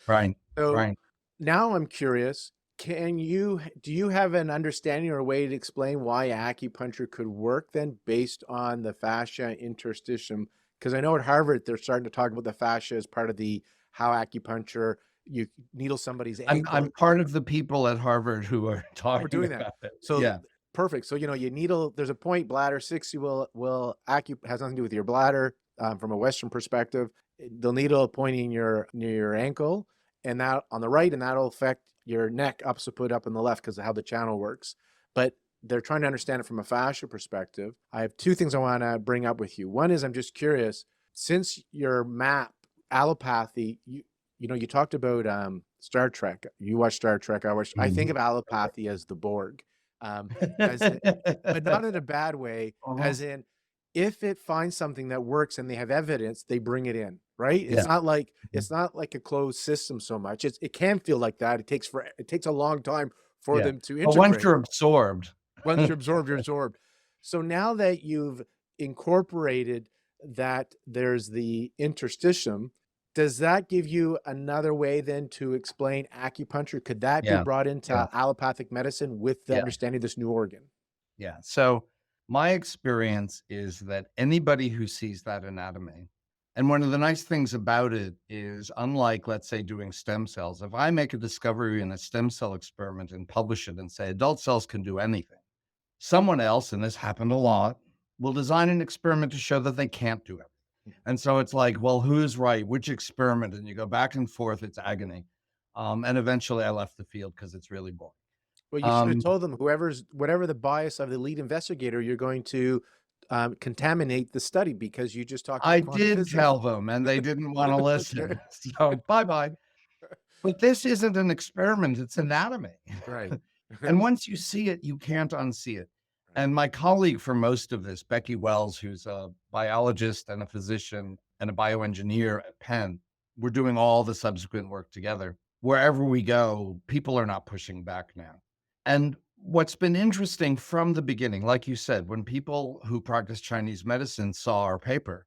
Right. So now I'm curious, do you have an understanding or a way to explain why acupuncture could work then based on the fascia interstitium? Because I know at Harvard, they're starting to talk about the fascia as part of how acupuncture, you needle somebody's ankle. I'm part of the people at Harvard who are talking about it. So perfect. So, you needle, there's a point, bladder 60 has nothing to do with your bladder from a Western perspective. They'll needle a point near your ankle and that on the right, and that'll affect your neck occiput up in the left because of how the channel works. But they're trying to understand it from a fascia perspective. I have two things I want to bring up with you. One is I'm just curious, since your map allopathy, you talked about Star Trek. You watch Star Trek. I think of Mhm. allopathy as the Borg, um, as but not in a bad way. Uh-huh. As in, if it finds something that works and they have evidence, they bring it in. Right? Yeah. It's not like a closed system so much. It can feel like that. It takes a long time for Yeah. them to But once integrate. you're absorbed, Once you're absorbed, you're absorbed. So now that you've incorporated that there's the interstitium, does that give you another way then to explain acupuncture? Could that be yeah, brought yeah, into allopathic medicine with the yeah, understanding of this new organ? yeah. So my experience is that anybody who sees that anatomy, and one of the nice things about it is, unlike, let's say, doing stem cells, if I make a discovery in a stem cell experiment and publish it and say adult cells can do anything, someone else, and this happened a lot, will design an experiment to show that they can't do it. And so it's like, well, who's right? Which experiment? And you go back and forth. It's agony. And eventually I left the field because it's really boring. Well, you should have Um, told them whatever the bias of the lead investigator, you're going to contaminate the study because you just talked I about quantum did physics. tell them, and they didn't want to Okay. listen. So bye bye. But this isn't an experiment, it's anatomy. Right. And once you see it, you can't unsee it. Right. And my colleague for most of this, Becky Wells, who's a biologist and a physician and a bioengineer at Penn, we're doing all the subsequent work together. Wherever we go, people are not pushing back now. And what's been interesting from the beginning, like you said, when people who practice Chinese medicine saw our paper,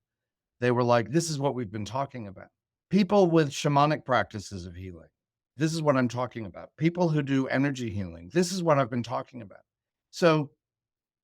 they were like, this is what we've been talking about. People with shamanic practices of healing, this is what I'm talking about. People who do energy healing, this is what I've been talking about. So,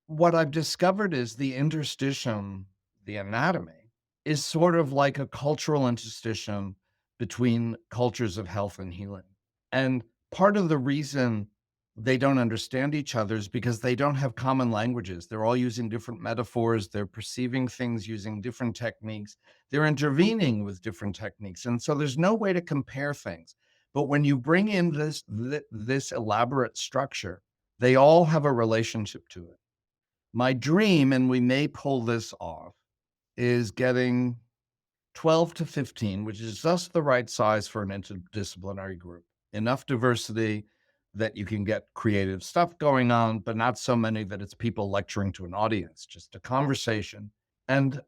what I've discovered is the interstitium, the anatomy, is sort of like a cultural interstitium between cultures of health and healing. And part of the reason they don't understand each other is because they don't have common languages. They're all using different metaphors. They're perceiving things using different techniques. They're intervening with different techniques. And so there's no way to compare things. But when you bring in this elaborate structure, they all have a relationship to it. My dream, and we may pull this off, is getting 12 to 15, which is just the right size for an interdisciplinary group. Enough diversity that you can get creative stuff going on, but not so many that it's people lecturing to an audience, just a conversation, and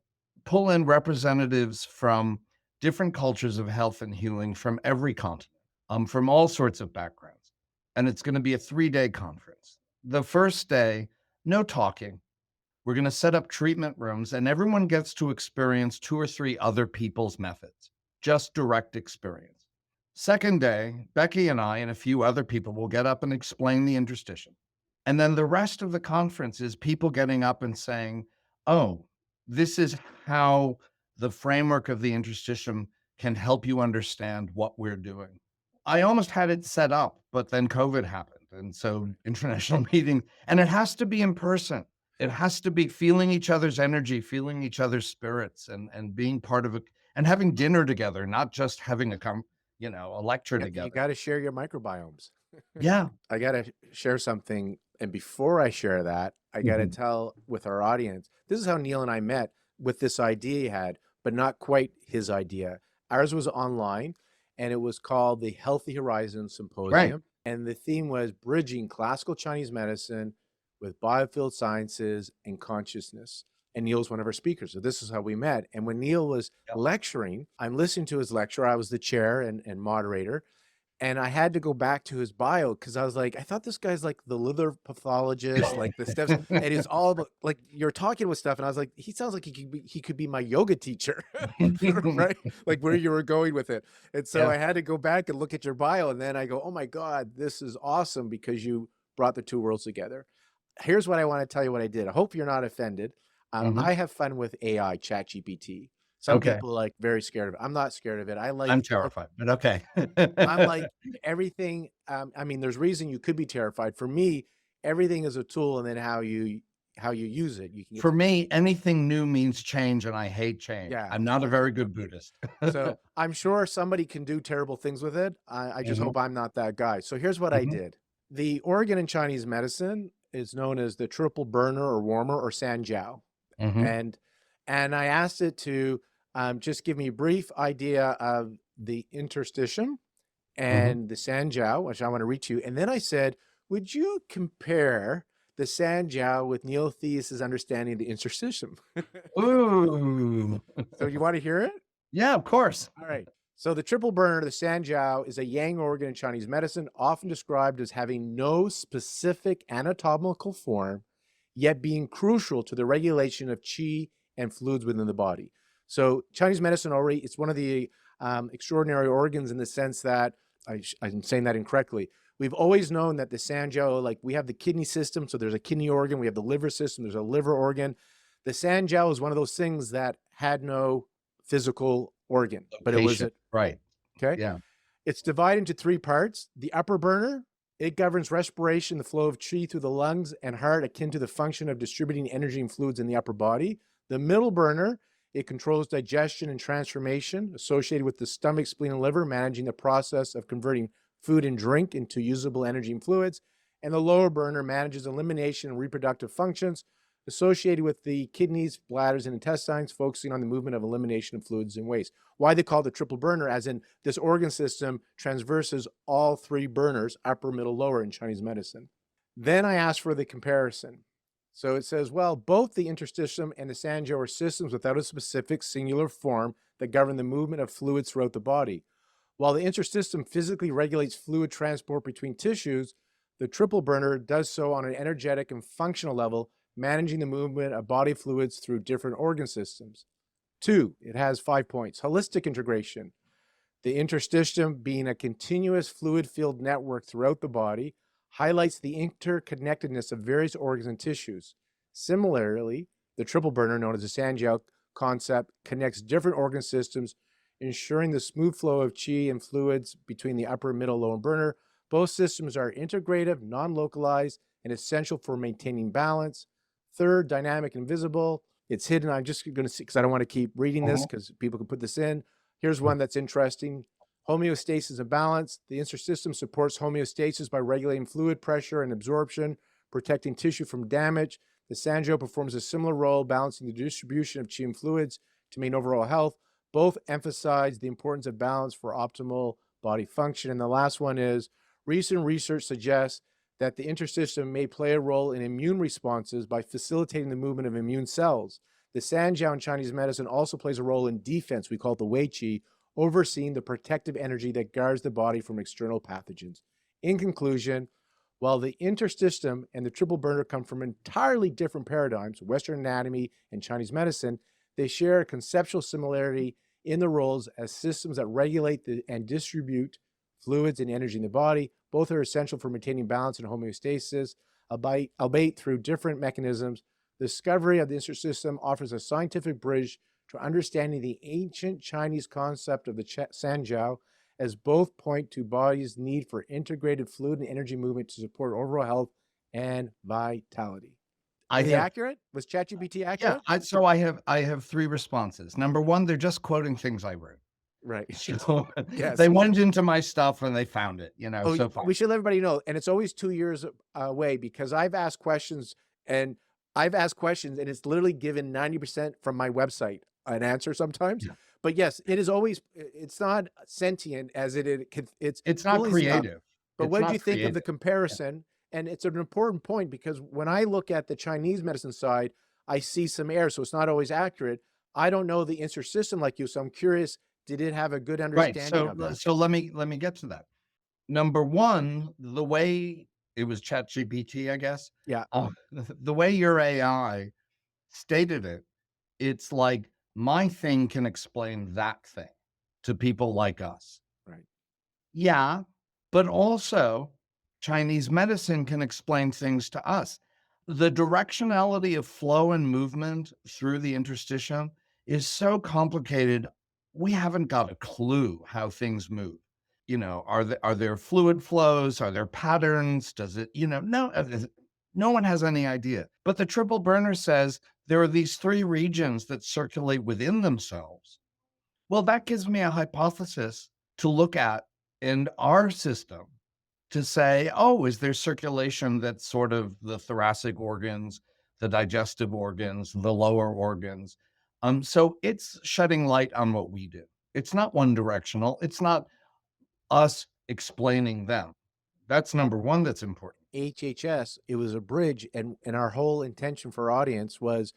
pull in representatives from different cultures of health and healing from every continent, from all sorts of backgrounds. And it's going to be a 3-day conference. The first day, no talking. We're going to set up treatment rooms and everyone gets to experience 2 or 3 other people's methods, just direct experience. Second day, Becky and I and a few other people will get up and explain the interstitium. And then the rest of the conference is people getting up and saying, oh, this is how the framework of the interstitium can help you understand what we're doing. I almost had it set up, but then COVID happened. And so international meeting, and it has to be in person. It has to be feeling each other's energy, feeling each other's spirits, and being part of it, and having dinner together, not just having a lecture Yep, you together. got to share your microbiomes. Yeah. I got to share something. And before I share that, I got to Mhm. tell with our audience, this is how Neil and I met with this idea he had, but not quite his idea. Ours was online and it was called the Healthy Horizon Right. Symposium. And the theme was bridging classical Chinese medicine with biofield sciences and consciousness. And Neil's one of our speakers. So this is how we met. And when Neil was Yep. lecturing, I'm listening to his lecture. I was the chair and moderator. And I had to go back to his bio because I was like, I thought this guy's like the liver pathologist, like the steps, and it's all about like you're talking with stuff, and I was like, he sounds like he could be my yoga teacher, right? Like where you were going with it. And so Yeah. I had to go back and look at your bio, and then I go, oh my God, this is awesome because you brought the two worlds together. Here's what I want to tell you what I did. I hope you're not offended. Mhm. I have fun with AI, Chat GPT. Some Okay. people are like very scared of it. I'm not scared of it. I I'm like terrified, but okay. I'm like everything. I mean, there's reason you could be terrified. For me, everything is a tool, and then how you use it. You can get For to, me, anything new means change, and I hate change. yeah. I'm not a very good Buddhist. So I'm sure somebody can do terrible things with it. I just Mhm. hope I'm not that guy. So here's what I Mhm. did. The organ in Chinese medicine is known as the triple burner or warmer or Sanjiao. Hmm. And I asked it to just give me a brief idea of the interstitium Hmm. and the Sanjiao, which I want to read to you. And then I said, would you compare the Sanjiao with Neil Theis's understanding of the interstitium? Ooh. So you want to hear it? Yeah, of course. All right. So the triple burner, the Sanjiao, is a yang organ in Chinese medicine, often described as having no specific anatomical form, yet being crucial to the regulation of qi and fluids within the body. So Chinese medicine already, it's one of the extraordinary organs in the sense that, I'm saying that incorrectly. We've always known that the Sanjiao, like we have the kidney system, so there's a kidney organ, we have the liver system, there's a liver organ. The Sanjiao is one of those things that had no physical organ, but it was Location. a, Right. okay. Yeah. It's divided into three parts. The upper burner, it governs respiration, the flow of qi through the lungs and heart, akin to the function of distributing energy and fluids in the upper body. The middle burner, it controls digestion and transformation associated with the stomach, spleen, and liver, managing the process of converting food and drink into usable energy and fluids. And the lower burner manages elimination and reproductive functions associated with the kidneys, bladders, and intestines, focusing on the movement of elimination of fluids and waste. Why they call it the triple burner, as in this organ system transverses all three burners, upper, middle, lower, in Chinese medicine. Then I asked for the comparison. So it says, well, both the interstitium and the Sanjiao are systems without a specific singular form that govern the movement of fluids throughout the body. While the interstitium physically regulates fluid transport between tissues, the triple burner does so on an energetic and functional level, managing the movement of body fluids through different organ systems. 2, it has 5 points. Holistic integration. The interstitium, being a continuous fluid filled network throughout the body, highlights the interconnectedness of various organs and tissues. Similarly, the triple burner, known as the Sanjiao concept, connects different organ systems, ensuring the smooth flow of qi and fluids between the upper, middle, lower burner. Both systems are integrative, non-localized, and essential for maintaining balance. Third, dynamic and visible. It's hidden. I'm just going to see, because I don't want to keep reading this because people can put this in. Here's one that's interesting. Homeostasis and balance. The interstitium supports homeostasis by regulating fluid pressure and absorption, protecting tissue from damage. The Sanjiao performs a similar role, balancing the distribution of qi and fluids to maintain overall health. Both emphasize the importance of balance for optimal body function. And the last one is, recent research suggests that the interstitium may play a role in immune responses by facilitating the movement of immune cells. The Sanjiao in Chinese medicine also plays a role in defense. We call it the Wei Qi, overseeing the protective energy that guards the body from external pathogens. In conclusion, while the interstitium and the triple burner come from entirely different paradigms, Western anatomy and Chinese medicine, they share a conceptual similarity in the roles as systems that regulate and distribute fluids and energy in the body. Both are essential for maintaining balance and homeostasis, albeit through different mechanisms. The discovery of the interstitium offers a scientific bridge to understanding the ancient Chinese concept of the Sanjiao, as both point to body's need for integrated fluid and energy movement to support overall health and vitality. I Is he have, accurate? Was ChatGPT yeah. accurate? I have three responses. Number one, they're just quoting things I wrote. Right. So Yes. they went into my stuff and they found it, Oh, so fine. we should let everybody know, and it's always 2 years away, because and I've asked questions, and it's literally given 90% from my website an answer sometimes. Yeah. But yes, it is always, it's not sentient as it's It's not fully up. creative. But It's what did you not think of the creative. Yeah. comparison? And it's an important point, because when I look at the Chinese medicine side, I see some error, so it's not always accurate. I don't know the intersystem like you, so I'm curious, did it have a good Right. understanding So of that? so let me get to that. Number one, the way it was ChatGPT, I guess. Yeah, The way your AI stated it, it's like my thing can explain that thing to people like us. right. Yeah, but also Chinese medicine can explain things to us. The directionality of flow and movement through the interstitium is so complicated. We haven't got a clue how things move. Are there fluid flows? Are there patterns? Does it, no, no one has any idea. But the triple burner says there are these three regions that circulate within themselves. Well, that gives me a hypothesis to look at in our system. to say, oh, is there circulation that's sort of the thoracic organs, the digestive organs, the lower organs? So it's shedding light on what we do. It's not one directional. It's not us explaining them. That's number one that's important. HHS, it was a bridge, and our whole intention for our audience was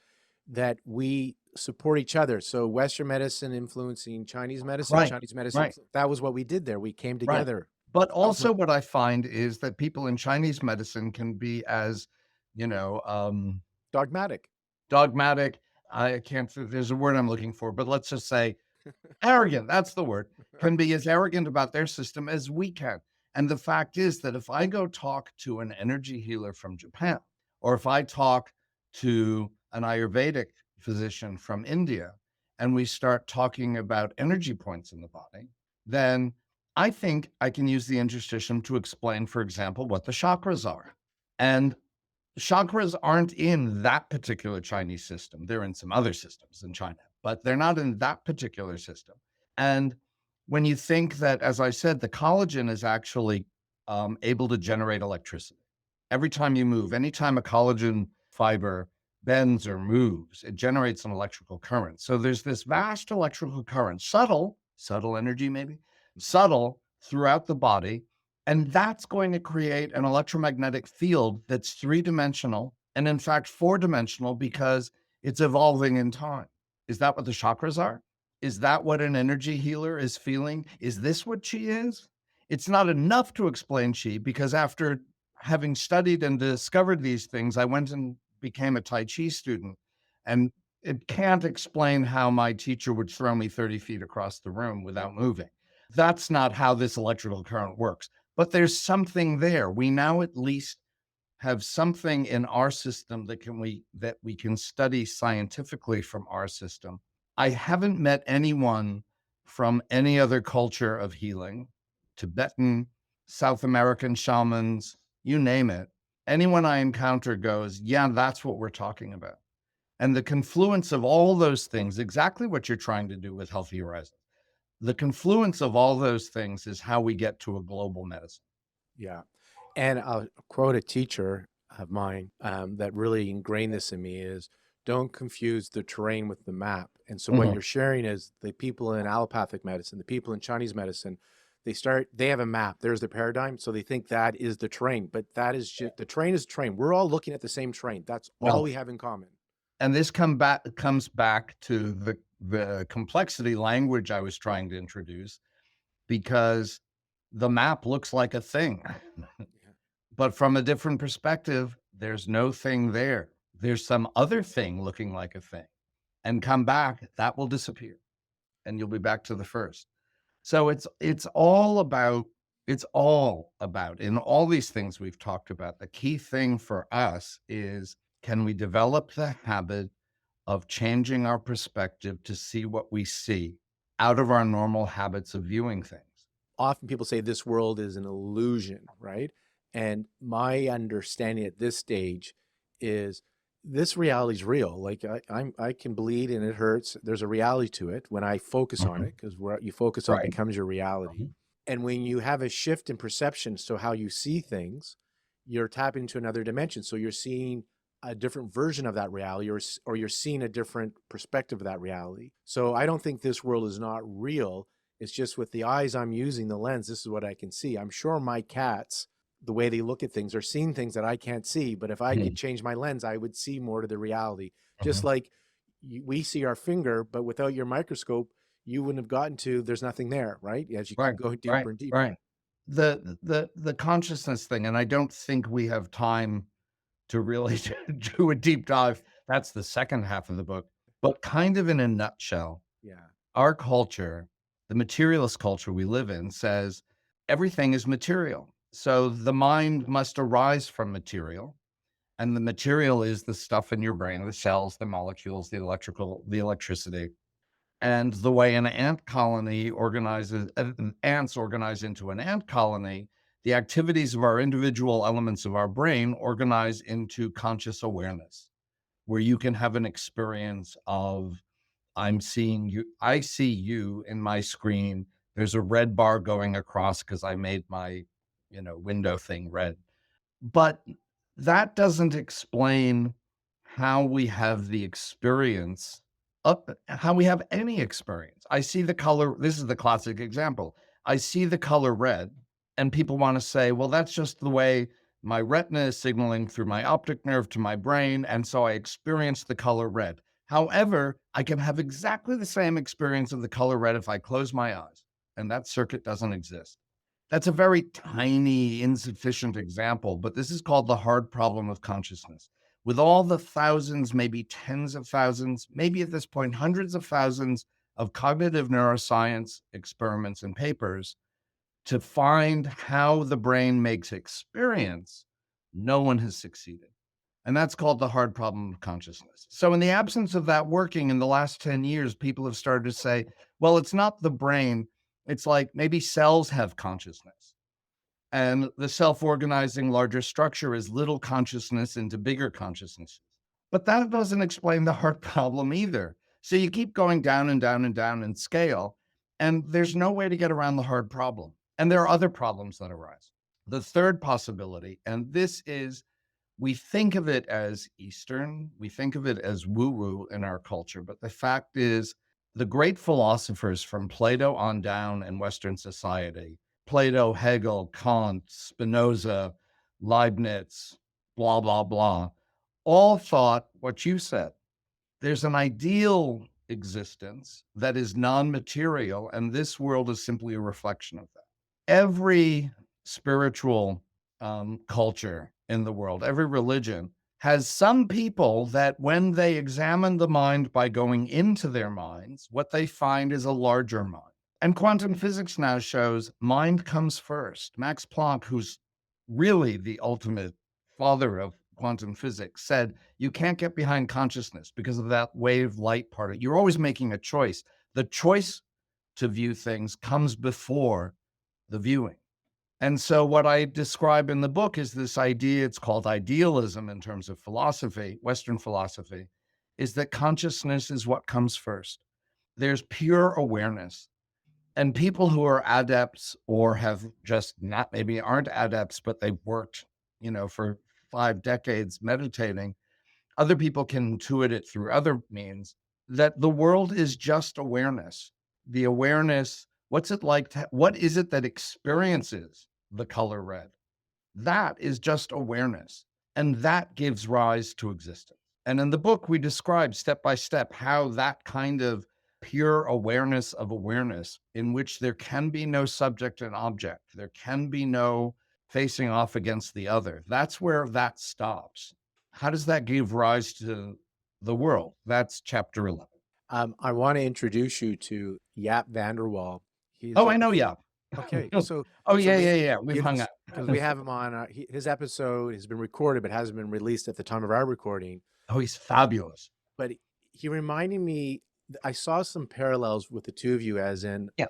that we support each other. So Western medicine influencing Chinese medicine, Right, Chinese medicine, right, that was what we did there. We came right. together. But That was also, what I find is that people in Chinese medicine can be as, you know, dogmatic. dogmatic. I can't, there's a word I'm looking for, but let's just say arrogant, that's the word, can be as arrogant about their system as we can. And the fact is that if I go talk to an energy healer from Japan, or if I talk to an Ayurvedic physician from India, and we start talking about energy points in the body, then I think I can use the interstitium to explain, for example, what the chakras are. And chakras aren't in that particular Chinese system. They're in some other systems in China, but they're not in that particular system. And when you think that, as I said, the collagen is actually able to generate electricity. Every time you move, anytime a collagen fiber bends or moves, it generates an electrical current. So there's this vast electrical current, subtle energy, maybe subtle throughout the body, and that's going to create an electromagnetic field that's three-dimensional and, in fact, four-dimensional because it's evolving in time. Is that what the chakras are? Is that what an energy healer is feeling? Is this what chi is? It's not enough to explain chi because after having studied and discovered these things, I went and became a Tai Chi student. And it can't explain how my teacher would throw me 30 feet across the room without moving. That's not how this electrical current works. But there's something there. We now at least have something in our system that we can study scientifically from our system. I haven't met anyone from any other culture of healing, Tibetan, South American shamans, you name it. Anyone I encounter goes, yeah, that's what we're talking about. And the confluence of all those things, exactly what you're trying to do with Healthy Horizons, the confluence of all those things is how we get to a global medicine. Yeah. And I'll quote a teacher of mine that really ingrained this in me is don't confuse the terrain with the map. And so what Mhm. you're sharing is the people in allopathic medicine, the people in Chinese medicine, they have a map. There's the paradigm. So they think that is the terrain, but that is just the terrain is terrain. We're all looking at the same terrain. That's all Well, we have in common. and this comes back to the complexity language I was trying to introduce, because the map looks like a thing, Yeah. but from a different perspective, there's no thing there. There's some other thing looking like a thing, and come back, that will disappear, and you'll be back to the first. So it's all about in all these things we've talked about, the key thing for us is, can we develop the habit of changing our perspective to see what we see out of our normal habits of viewing things? Often people say this world is an illusion, right? And my understanding at this stage is this reality is real. Like I can bleed and it hurts. There's a reality to it when I focus on Mhm. it because what you focus on Right. becomes your reality. Mhm. And when you have a shift in perception, so how you see things, you're tapping into another dimension. So you're seeing a different version of that reality, or you're seeing a different perspective of that reality. So I don't think this world is not real. It's just with the eyes I'm using, the lens, this is what I can see. I'm sure my cats, the way they look at things, are seeing things that I can't see. But if I could Mhm. change my lens, I would see more to the reality. Just Mhm. like we see our finger, but without your microscope, you wouldn't have gotten to there's nothing there, right? As you keep Right, going right, deeper and deeper. right. The consciousness thing, and I don't think we have time to really do a deep dive. That's the second half of the book. But kind of in a nutshell, Yeah. our culture, the materialist culture we live in, says everything is material. So the mind must arise from material. And the material is the stuff in your brain, the cells, the molecules, the electricity. And the way an ant colony organizes, ants organize into an ant colony, the activities of our individual elements of our brain organize into conscious awareness, where you can have an experience of, I'm seeing you, I see you in my screen. There's a red bar going across because I made my window thing red. But that doesn't explain how we have the experience how we have any experience. I see the color. This is the classic example. I see the color red, and people want to say, well, that's just the way my retina is signaling through my optic nerve to my brain. And so I experience the color red. However, I can have exactly the same experience of the color red if I close my eyes, and that circuit doesn't exist. That's a very tiny, insufficient example, but this is called the hard problem of consciousness. With all the thousands, maybe tens of thousands, maybe at this point, hundreds of thousands of cognitive neuroscience experiments and papers to find how the brain makes experience, no one has succeeded. And that's called the hard problem of consciousness. So, in the absence of that working in the last 10 years, people have started to say, well, it's not the brain. It's like maybe cells have consciousness. And the self organizing larger structure is little consciousness into bigger consciousnesses. But that doesn't explain the heart problem either. So you keep going down and down and down in scale, and there's no way to get around the heart problem. And there are other problems that arise. The third possibility, and this is we think of it as Eastern, we think of it as woo woo in our culture, but the fact is, the great philosophers from Plato on down in Western society, Plato, Hegel, Kant, Spinoza, Leibniz, blah, blah, blah, all thought what you said. There's an ideal existence that is non material, and this world is simply a reflection of that. Every spiritual culture in the world, every religion has some people that when they examine the mind by going into their minds, what they find is a larger mind. And quantum physics now shows mind comes first. Max Planck, who's really the ultimate father of quantum physics, said you can't get behind consciousness because of that wave light part. You're always making a choice. The choice to view things comes before the viewing. And so what I describe in the book is this idea, it's called idealism in terms of philosophy, Western philosophy, is that consciousness is what comes first. There's pure awareness. And people who are adepts or have just not, maybe aren't adepts, but they've worked, for 5 decades meditating, other people can intuit it through other means, that the world is just awareness. The awareness, what is it that experiences the color red? That is just awareness. And that gives rise to existence. And in the book, we describe step by step how that kind of pure awareness of awareness, in which there can be no subject and object, there can be no facing off against the other. That's where that stops. How does that give rise to the world? That's chapter 11. I want to introduce you to Jaap van der Wal. He's Oh, a I know Jaap. okay. Oh, So yeah. We've hung out. because we have him on. His episode has been recorded, but hasn't been released at the time of our recording. Oh, he's fabulous. But he reminded me. I saw some parallels with the two of you, as in Yeah.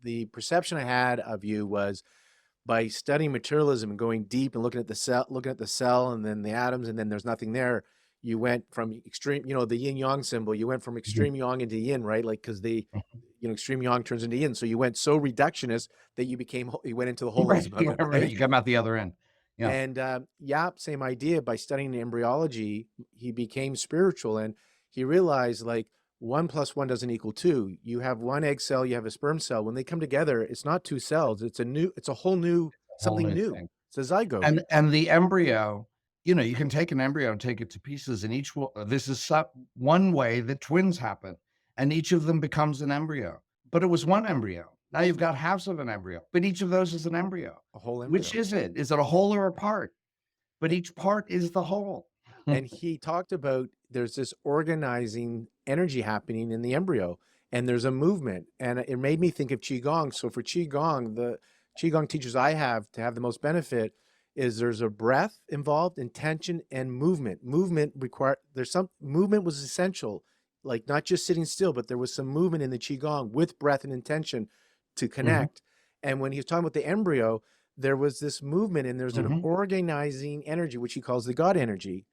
The perception I had of you was by studying materialism and going deep and looking at the cell and then the atoms, and then there's nothing there. You went from extreme, the yin yang symbol. You went from extreme yang into yin, right? Like, because extreme yang turns into yin. So you went so reductionist that you went into the holism of it, right? You come out the other end. Yeah. And Jaap, same idea. By studying embryology, he became spiritual, and he realized like 1 + 1 doesn't equal 2. You have one egg cell, you have a sperm cell. When they come together, it's not two cells. It's a whole new something Whole new new. thing. It's a zygote. And the embryo, you can take an embryo and take it to pieces, and this is one way that twins happen, and each of them becomes an embryo. But it was one embryo. Now you've got halves of an embryo, but each of those is an embryo. A whole embryo. Which is it? Is it a whole or a part? But each part is the whole. And he talked about there's this organizing energy happening in the embryo, and there's a movement, and it made me think of qigong. So for qigong, the qigong teachers I have to have the most benefit is there's a breath involved, intention, and movement. Movement was essential, like not just sitting still, but there was some movement in the qigong with breath and intention to connect. And when he was talking about the embryo, there was this movement, and there's an organizing energy, which he calls the God energy,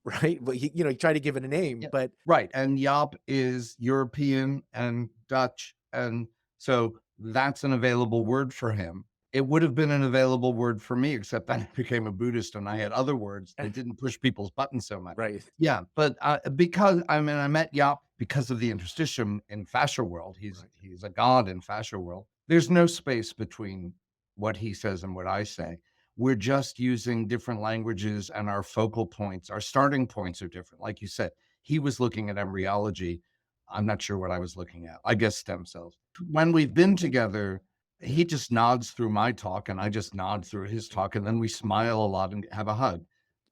right? But he tried to give it a name, but right. And Jaap is European and Dutch, and so that's an available word for him. it would have been an available word for me, except then I became a Buddhist and I had other words that didn't push people's buttons so much. Right. Yeah, but because I mean, I met Yop because of the interstitium in fascia world. Right. He's a god in fascia world. There's no space between what he says and what I say. We're just using different languages, and our focal points, our starting points are different. Like you said, he was looking at embryology. I'm not sure what I was looking at. I guess stem cells. When we've been together, he just nods through my talk and I just nod through his talk, and then we smile a lot and have a hug.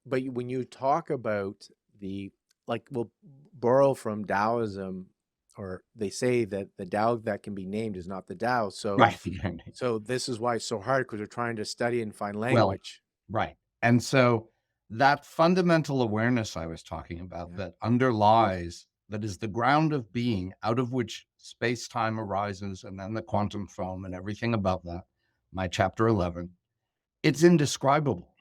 But when you talk about like, we'll borrow from Taoism, or they say that the Tao that can be named is not the Tao. So, Right. so this is why it's so hard, because they're trying to study and find Well, language. right. And so that fundamental awareness I was talking about Yeah. that underlies, that is the ground of being, out of which space time arises, and then the quantum foam and everything above that, my chapter 11, it's indescribable.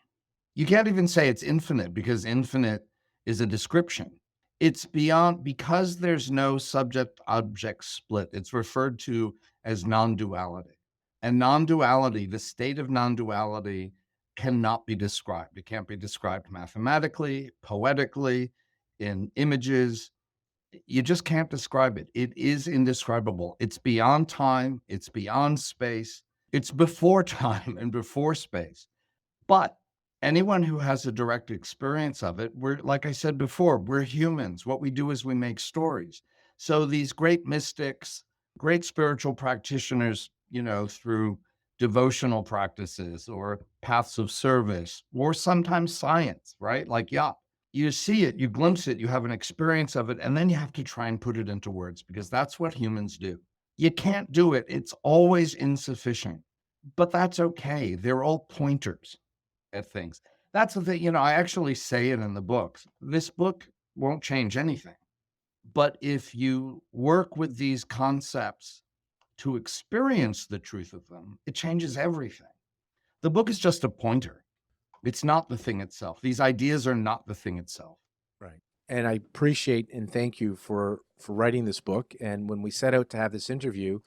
You can't even say it's infinite, because infinite is a description. It's beyond, because there's no subject object split. It's referred to as non duality. And non duality, the state of non duality, cannot be described. It can't be described mathematically, poetically, in images. You just can't describe it. It is indescribable. It's beyond time, it's beyond space, it's before time and before space. But anyone who has a direct experience of it, we're, like I said before, we're humans. What we do is we make stories. So these great mystics, great spiritual practitioners, through devotional practices or paths of service, or sometimes science, right? Like, yeah, you see it, you glimpse it, you have an experience of it, and then you have to try and put it into words, because that's what humans do. You can't do it. It's always insufficient, but that's okay. They're all pointers at things. That's the thing, I actually say it in the books. This book won't change anything. But if you work with these concepts to experience the truth of them, it changes everything. The book is just a pointer. It's not the thing itself. These ideas are not the thing itself. Right. And I appreciate and thank you for writing this book. And when we set out to have this interview,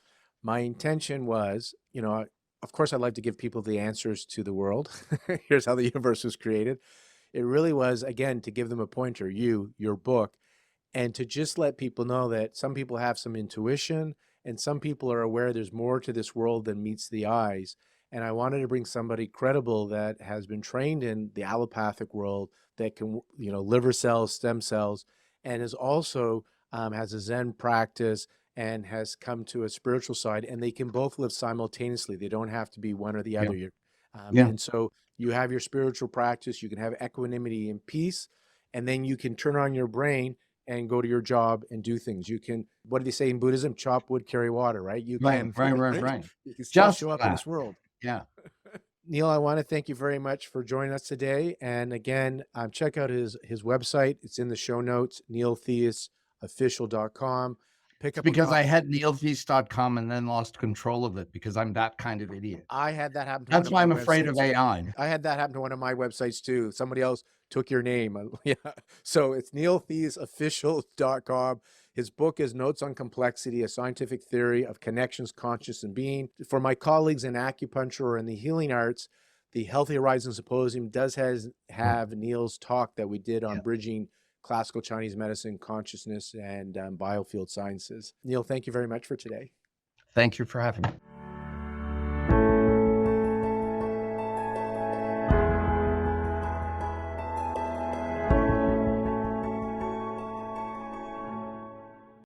my intention was, of course, I'd like to give people the answers to the world. Here's how the universe was created. It really was, again, to give them a pointer, your book, and to just let people know that some people have some intuition and some people are aware there's more to this world than meets the eyes. And I wanted to bring somebody credible that has been trained in the allopathic world, that can, liver cells, stem cells, and is also has a Zen practice and has come to a spiritual side, and they can both live simultaneously. They don't have to be one or the Yeah. other. Yeah. And so you have your spiritual practice, you can have equanimity and peace, and then you can turn on your brain and go to your job and do things. You can, what do they say in Buddhism? Chop wood, carry water, right? You Right. can, Right. you can still Just show up in that. this world. Yeah. Neil, I want to thank you very much for joining us today. And again, check out his website. It's in the show notes, neiltheisofficial.com. Pick It's up a because copy. I had neiltheise.com and then lost control of it, because I'm that kind of idiot. I had that happen to one That's of why my I'm afraid of websites. AI. I had that happen to one of my websites too. Somebody else took your name. Yeah. So it's neiltheisofficial.com. His book is Notes on Complexity, a scientific theory of connections, conscious, and being. For my colleagues in acupuncture or in the healing arts, the Healthy Horizon Symposium does have Neil's talk that we did on Yeah. bridging classical Chinese medicine, consciousness, and biofield sciences. Neil, thank you very much for today. Thank you for having me.